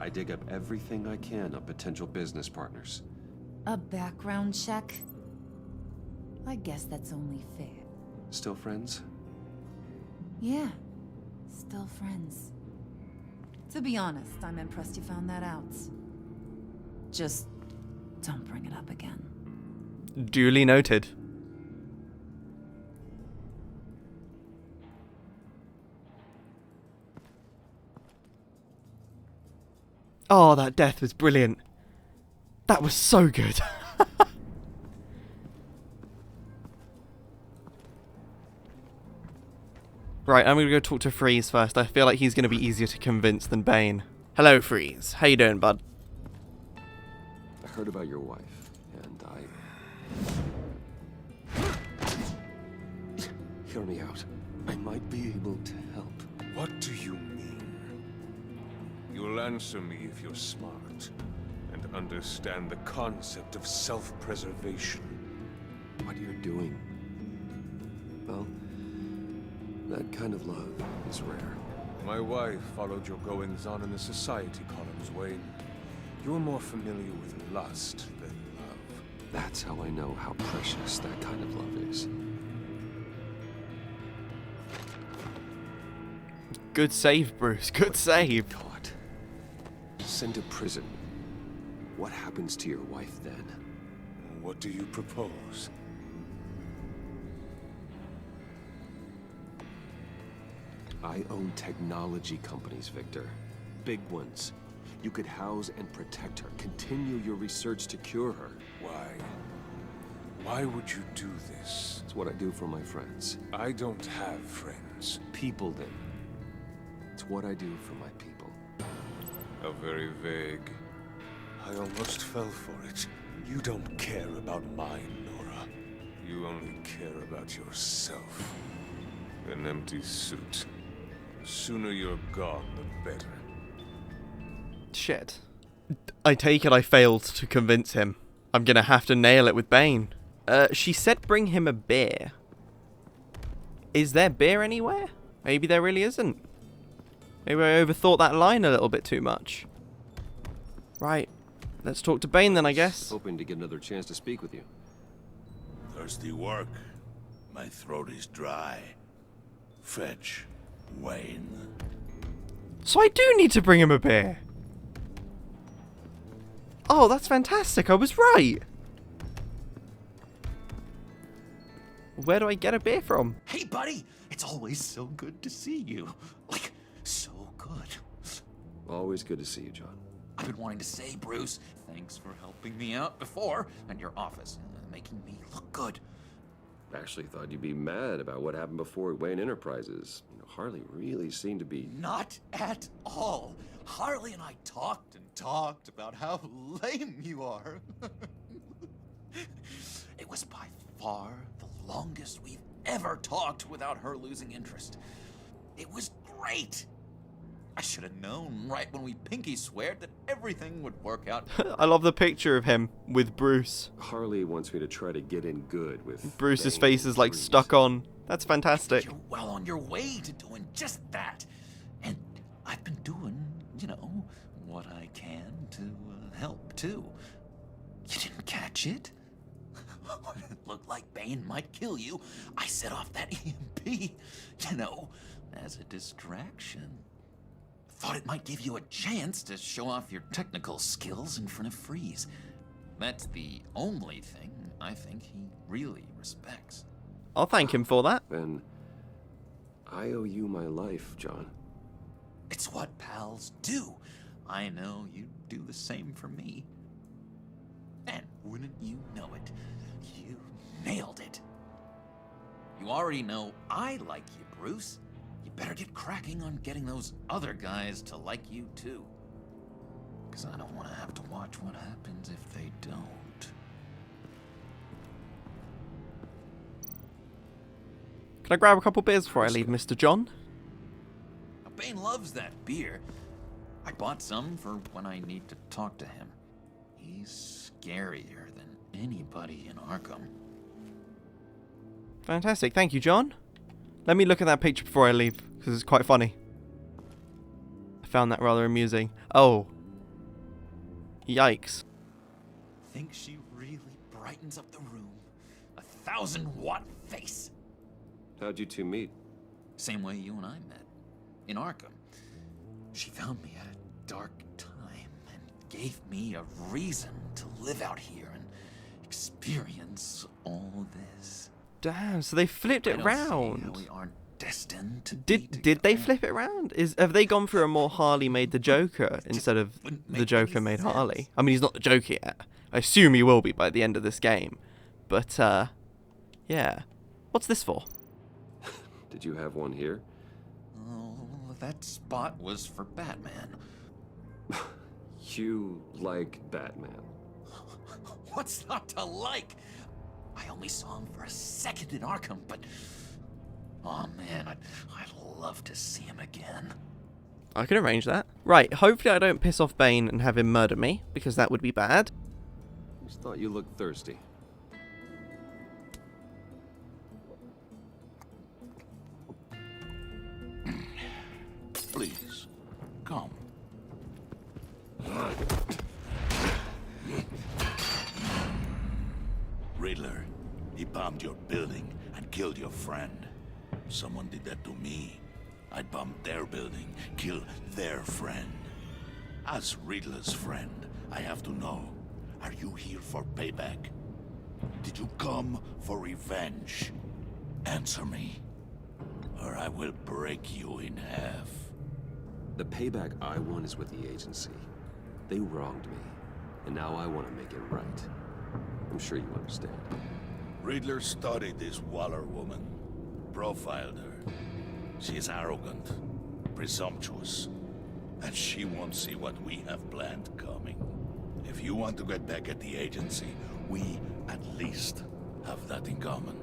I dig up everything I can on potential business partners. A background check? I guess that's only fair. Still friends? Yeah, still friends. To be honest, I'm impressed you found that out. Just don't bring it up again. Duly noted. Oh, that death was brilliant. That was so good. Right, I'm gonna go talk to Freeze first. I feel like he's gonna be easier to convince than Bane. Hello, Freeze. How you doing, bud? I heard about your wife, and Hear me out. I might be able to help. What do you mean? You'll answer me if you're smart and understand the concept of self-preservation. What you're doing, well, that kind of love is rare. My wife followed your goings-on in the society columns, Wayne. You're more familiar with lust than love. That's how I know how precious that kind of love is. Good save, Bruce. Good save. Caught. Sent to prison. What happens to your wife then? What do you propose? I own technology companies, Victor. Big ones. You could house and protect her. Continue your research to cure her. Why? Why would you do this? It's what I do for my friends. I don't have friends. People then. It's what I do for my people. How very vague. I almost fell for it. You don't care about mine, Nora. You only care about yourself. An empty suit. The sooner you're gone, the better. Shit. I take it I failed to convince him. I'm gonna have to nail it with Bane. She said bring him a beer. Is there beer anywhere? Maybe there really isn't. Maybe I overthought that line a little bit too much. Right. Let's talk to Bane then, I guess. Hoping to get another chance to speak with you. Thirsty work? My throat is dry. Fetch, Wayne. So I do need to bring him a beer. Oh, that's fantastic. I was right. Where do I get a beer from? Hey, buddy! It's always so good to see you. Like, so good. Always good to see you, John. I've been wanting to say, Bruce, thanks for helping me out before, and your office, making me look good. Actually thought you'd be mad about what happened before at Wayne Enterprises. You know, Harley really seemed to be... Not at all. Harley and I talked and talked about how lame you are. It was by far the longest we've ever talked without her losing interest. It was great. I should have known right when we pinky sweared that everything would work out. I love the picture of him with Bruce. Harley wants me to try to get in good with... Bruce's face is like stuck on. That's fantastic. You're well on your way to doing just that. And I've been doing, you know, what I can to help too. You didn't catch it? It looked like Bane might kill you. I set off that EMP, you know, as a distraction. Thought it might give you a chance to show off your technical skills in front of Freeze. That's the only thing I think he really respects. I'll thank him for that. Then I owe you my life, John. It's what pals do. I know you'd do the same for me. And wouldn't you know it, you nailed it. You already know I like you, Bruce. You better get cracking on getting those other guys to like you too. Because I don't want to have to watch what happens if they don't. Can I grab a couple beers before I leave, Mr. John? Bane loves that beer. I bought some for when I need to talk to him. He's scarier than anybody in Arkham. Fantastic. Thank you, John. Let me look at that picture before I leave, because it's quite funny. I found that rather amusing. Oh. Yikes. Think she really brightens up the room. 1,000-watt face. How'd you two meet? Same way you and I met. In Arkham. She found me at a dark time and gave me a reason to live out here and experience all this. Damn, so they flipped it round. How we aren't destined to Did they flip it around? Have they gone for a more Harley made the Joker instead of the Joker made Harley? I mean, he's not the Joker yet. I assume he will be by the end of this game. But, yeah. What's this for? Did you have one here? that spot was for Batman. You like Batman? What's not to like? I only saw him for a second in Arkham, but... oh man, I'd love to see him again. I can arrange that. Right, hopefully I don't piss off Bane and have him murder me, because that would be bad. Just thought you looked thirsty. Please, come. Riddler, he bombed your building and killed your friend. Someone did that to me. I'd bomb their building, kill their friend. As Riddler's friend, I have to know, are you here for payback? Did you come for revenge? Answer me, or I will break you in half. The payback I want is with the agency. They wronged me, and now I want to make it right. I'm sure you understand. Riddler studied this Waller woman, profiled her. She is arrogant, presumptuous, and she won't see what we have planned coming. If you want to get back at the agency, we at least have that in common.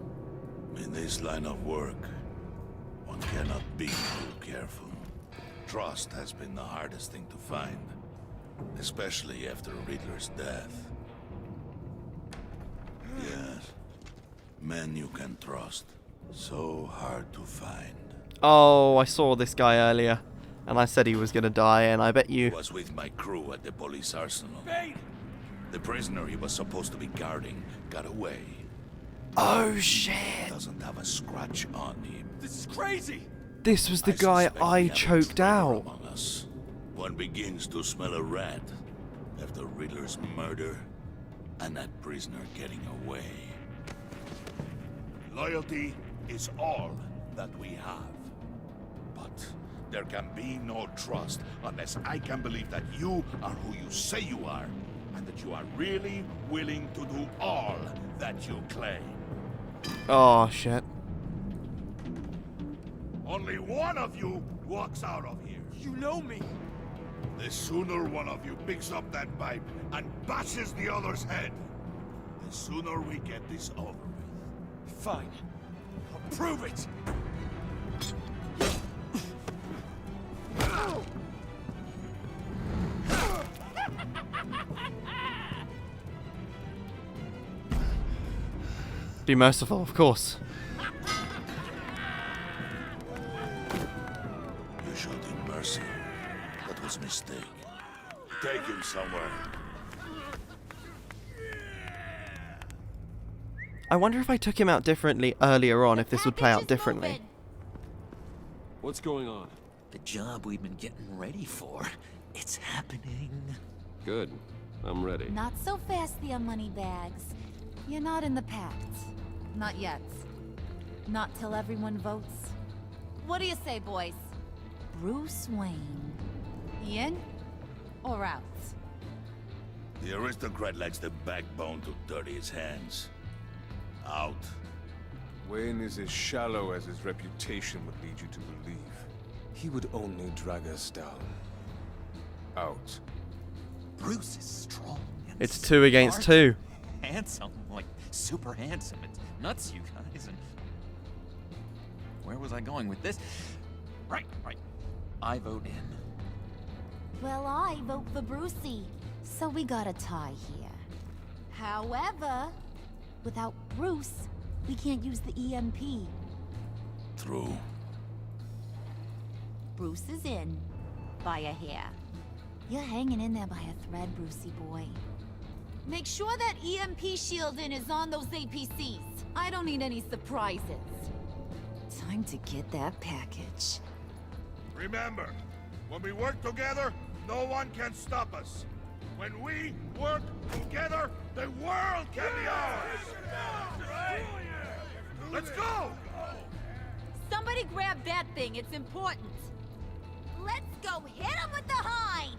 In this line of work, one cannot be too careful. Trust has been the hardest thing to find, especially after Riddler's death. Yes, men you can trust, so hard to find. Oh, I saw this guy earlier, and I said he was gonna die, and I bet you... Was with my crew at the police arsenal. The prisoner he was supposed to be guarding got away. Oh shit! Doesn't have a scratch on him. This is crazy! This was the guy I choked out. Among us. One begins to smell a rat after Riddler's murder and that prisoner getting away. Loyalty is all that we have. But there can be no trust unless I can believe that you are who you say you are, and that you are really willing to do all that you claim. Oh shit. Only one of you walks out of here. You know me. The sooner one of you picks up that pipe and bashes the other's head, the sooner we get this over with. Fine. I'll prove it. Be merciful, of course. You showed him mercy. That was a mistake. Take him somewhere. I wonder if I took him out differently earlier on, if this would play out differently. What's going on? The job we've been getting ready for. It's happening. Good. I'm ready. Not so fast, the Moneybags. You're not in the pact. Not yet. Not till everyone votes. What do you say, boys? Bruce Wayne. In or out? The aristocrat lacks the backbone to dirty his hands. Out. Wayne is as shallow as his reputation would lead you to believe. He would only drag us down. Out. Bruce is strong and It's 2 against 2. handsome, like super handsome. It's nuts, you guys. And where was I going with this? Right. I vote in. Well, I vote for Brucey, so we got a tie here. However, without Bruce, we can't use the EMP. True. Bruce is in, by a hair. You're hanging in there by a thread, Brucey boy. Make sure that EMP shielding is on those APCs. I don't need any surprises. Time to get that package. Remember, when we work together, no one can stop us. When we work together, the world can be ours! Let's go! Somebody grab that thing, it's important. Let's go hit him with the hind!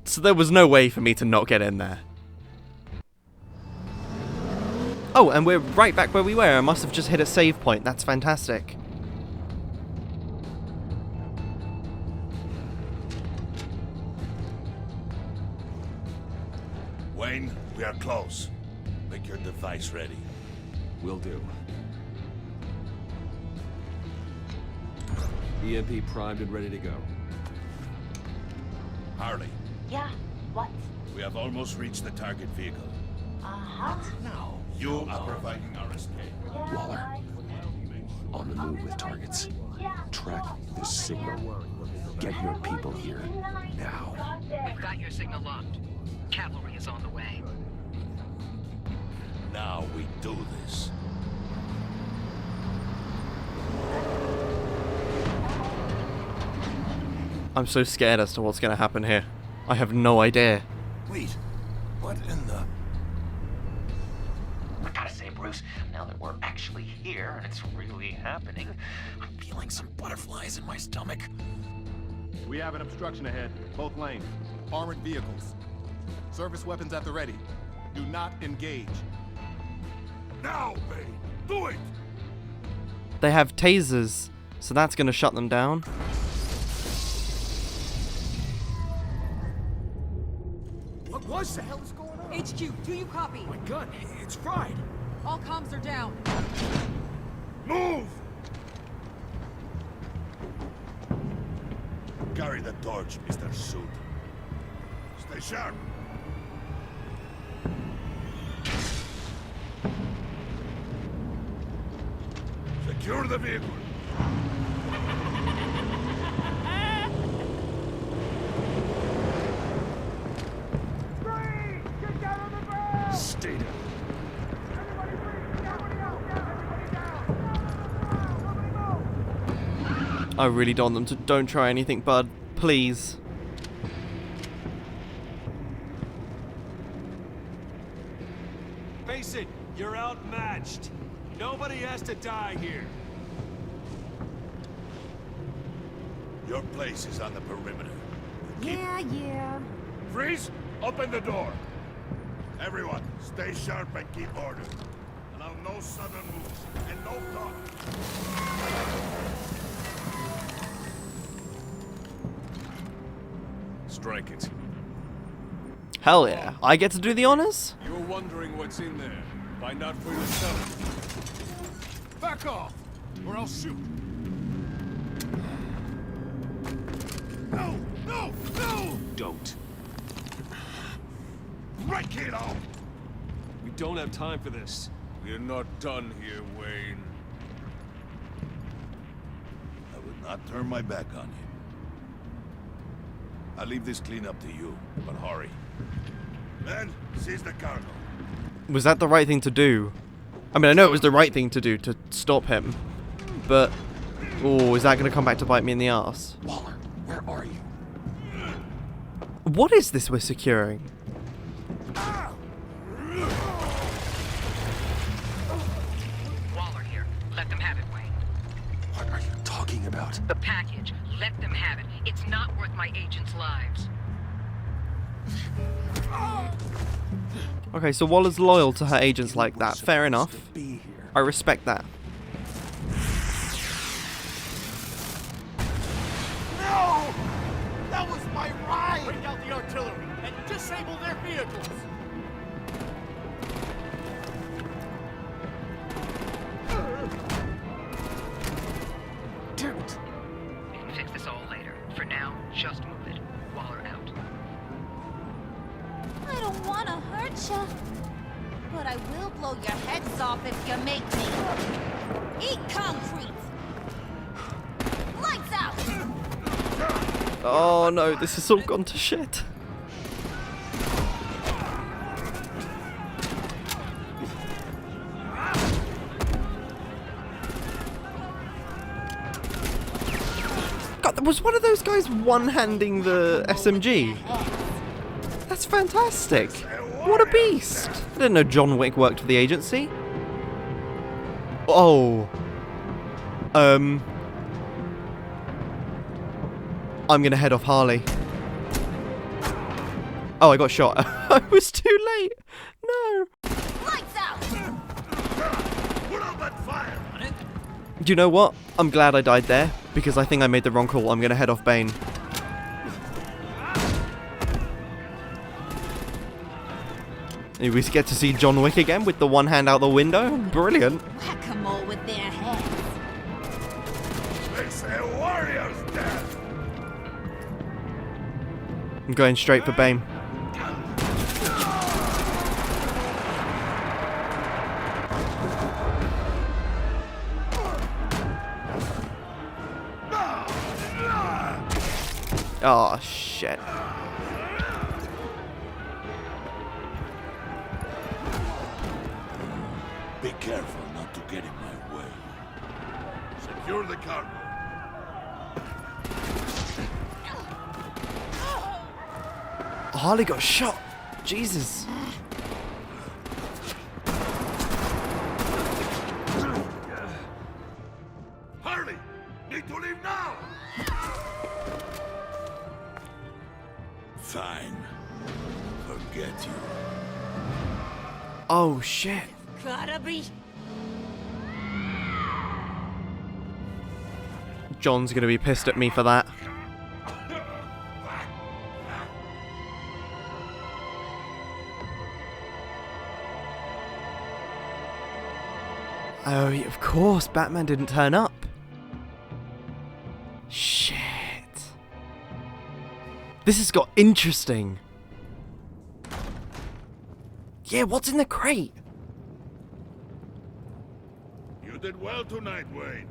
So there was no way for me to not get in there. Oh, and we're right back where we were. I must have just hit a save point. That's fantastic. Wayne, we are close. Make your device ready. Will do. EMP primed and ready to go. Harley, Yeah, what? we have almost reached the target vehicle. Uh-huh. Now, you are providing our escape. Waller, on the move with targets. Track this signal. Get your people here, now. We've got your signal locked. Cavalry is on the way. Now we do this. I'm so scared as to what's going to happen here. I have no idea. Wait, what in the... I gotta say, Bruce, now that we're actually here and it's really happening, I'm feeling some butterflies in my stomach. We have an obstruction ahead, both lanes. Armored vehicles. Service weapons at the ready. Do not engage. Now, Bane! Do it! They have tasers, so that's going to shut them down. What was that? What the hell is going on? HQ, do you copy? My gun, it's fried. All comms are down. Move! Carry the torch, Mr. Suit. Stay sharp. Secure the vehicle. Stay down. I really don't want them to. Don't try anything, bud. Please. Face it, you're outmatched. Nobody has to die here. Your place is on the perimeter. Yeah. Freeze! Open the door. Everyone, stay sharp and keep order. Allow no sudden moves and no talk. Strike it. Hell yeah. I get to do the honors? You're wondering what's in there. Find out for yourself. Back off, or I'll shoot. No! No! No! Don't. Break it off! We don't have time for this. We're not done here, Wayne. I will not turn my back on you. I'll leave this cleanup to you, but hurry. Men, seize the cargo. Was that the right thing to do? I mean, I know it was the right thing to do to stop him, but... Oh, is that going to come back to bite me in the ass? Waller, where are you? What is this we're securing? Waller here. Let them have it, Wayne. What are you talking about? The package. Let them have it. It's not worth my agents' lives. Okay, so Waller's loyal to her agents like that. Fair enough. I respect that. No! That was my ride! Bring out the artillery and disable their vehicles! Damn it. We can fix this all later. For now, just move it. Waller out. I don't want to hurt you, but I will blow your heads off if you make me. Eat concrete! Lights out! Oh no, this has all gone to shit. God, was one of those guys one-handing the SMG? That's fantastic. What a beast. I didn't know John Wick worked for the agency. Oh. I'm gonna head off Harley. Oh, I got shot. I was too late. No. Lights out! fire on it. Do you know what? I'm glad I died there, because I think I made the wrong call. I'm going to head off Bane. We get to see John Wick again with the one hand out the window. Brilliant. Whack-a-mole with their heads. They say warrior's death. I'm going straight for Bane. Oh, shit. Be careful not to get in my way. Secure the cargo. Harley got shot. Jesus. Harley, need to leave now. Fine. Forget you. Oh, shit. Gotta be. John's gonna be pissed at me for that. Oh, of course, Batman didn't turn up. Shit. This has got interesting. Yeah, what's in the crate? You did well tonight, Wayne.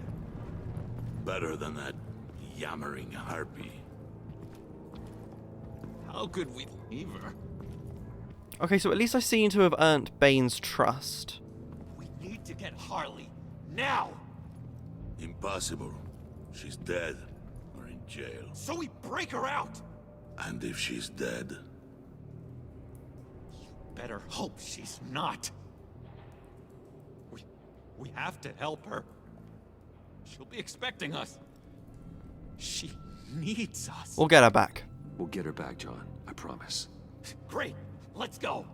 Better than that yammering harpy. How could we leave her? Okay, so at least I seem to have earned Bane's trust. We need to get Harley. Now! Impossible. She's dead. Or in jail. So we break her out! And if she's dead... Better hope she's not. We have to help her. She'll be expecting us. She needs us. We'll get her back. We'll get her back, John. I promise. Great. Let's go.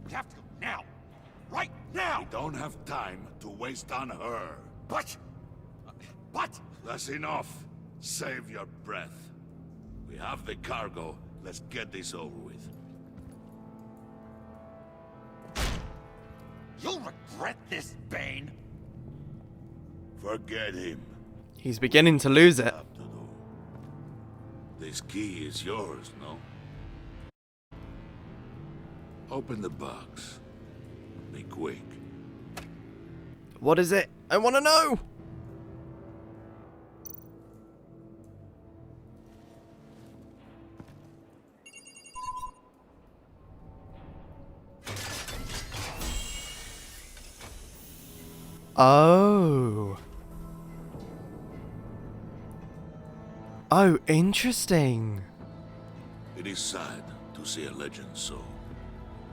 We have to go now. Right now! We don't have time to waste on her. But... That's enough. Save your breath. We have the cargo. Let's get this over with. You'll regret this, Bane. Forget him. He's beginning to lose it. This key is yours, no? Open the box. Be quick. What is it? I want to know! Oh. Oh, interesting. It is sad to see a legend so,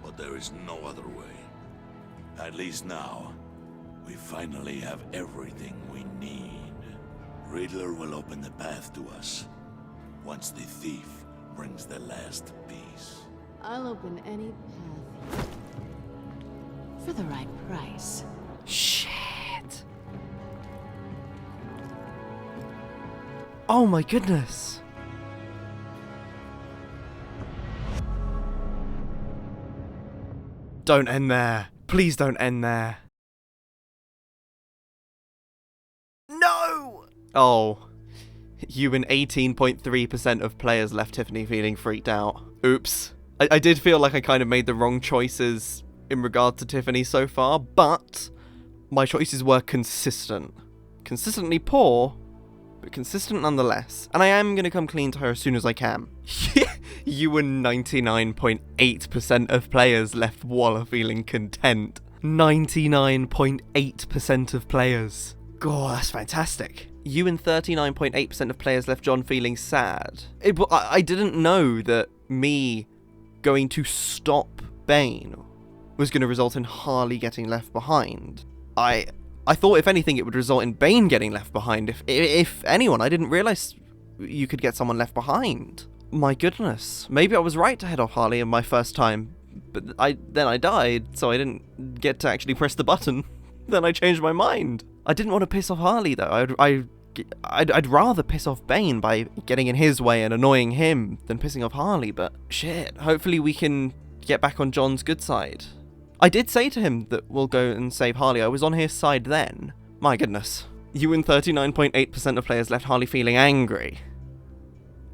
but there is no other way. At least now, we finally have everything we need. Riddler will open the path to us, once the thief brings the last piece. I'll open any path for the right price. Shit. Oh my goodness. Don't end there. Please don't end there. No! Oh. You and 18.3% of players left Tiffany feeling freaked out. Oops. I did feel like I kind of made the wrong choices in regard to Tiffany so far, but my choices were consistent. Consistently poor, but consistent nonetheless. And I am going to come clean to her as soon as I can. You and 99.8% of players left Waller feeling content. 99.8% of players. God, that's fantastic. You and 39.8% of players left John feeling sad. I didn't know that me going to stop Bane was going to result in Harley getting left behind. I thought, if anything, it would result in Bane getting left behind. If anyone, I didn't realize you could get someone left behind. My goodness. Maybe I was right to head off Harley in my first time, but then I died, so I didn't get to actually press the button. then I changed my mind. I didn't want to piss off Harley though. I'd rather piss off Bane by getting in his way and annoying him than pissing off Harley, but shit, hopefully we can get back on John's good side. I did say to him that we'll go and save Harley. I was on his side then. My goodness. You and 39.8% of players left Harley feeling angry.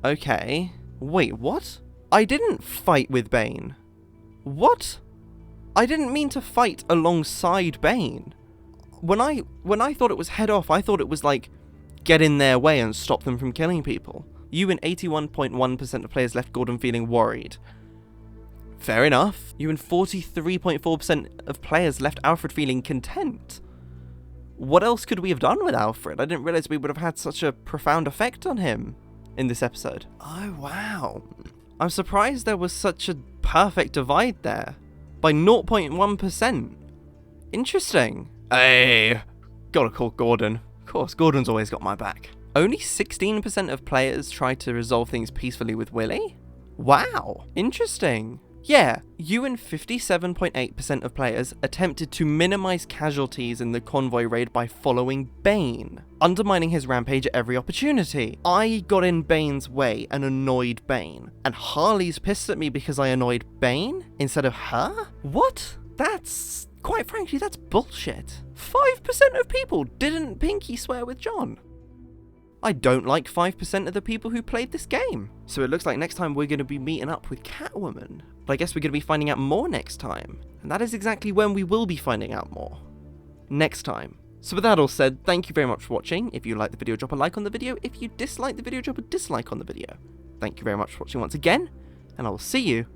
Okay. Wait, what? I didn't fight with Bane. What? I didn't mean to fight alongside Bane. When I thought it was head off, I thought it was like, get in their way and stop them from killing people. You and 81.1% of players left Gordon feeling worried. Fair enough. You and 43.4% of players left Alfred feeling content. What else could we have done with Alfred? I didn't realize we would have had such a profound effect on him in this episode. Oh, wow. I'm surprised there was such a perfect divide there. By 0.1%. Interesting. Hey, gotta call Gordon. Of course, Gordon's always got my back. Only 16% of players tried to resolve things peacefully with Willie? Wow, interesting. Yeah, you and 57.8% of players attempted to minimize casualties in the convoy raid by following Bane, undermining his rampage at every opportunity. I got in Bane's way and annoyed Bane, and Harley's pissed at me because I annoyed Bane instead of her? What? That's, quite frankly, that's bullshit. 5% of people didn't pinky swear with John. I don't like 5% of the people who played this game. So it looks like next time we're going to be meeting up with Catwoman. But I guess we're going to be finding out more next time. And that is exactly when we will be finding out more. Next time. So with that all said, thank you very much for watching. If you liked the video, drop a like on the video. If you disliked the video, drop a dislike on the video. Thank you very much for watching once again. And I will see you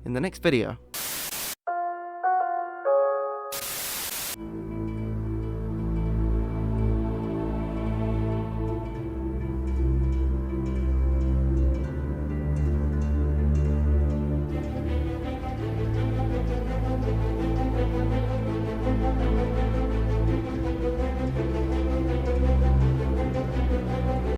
in the next video.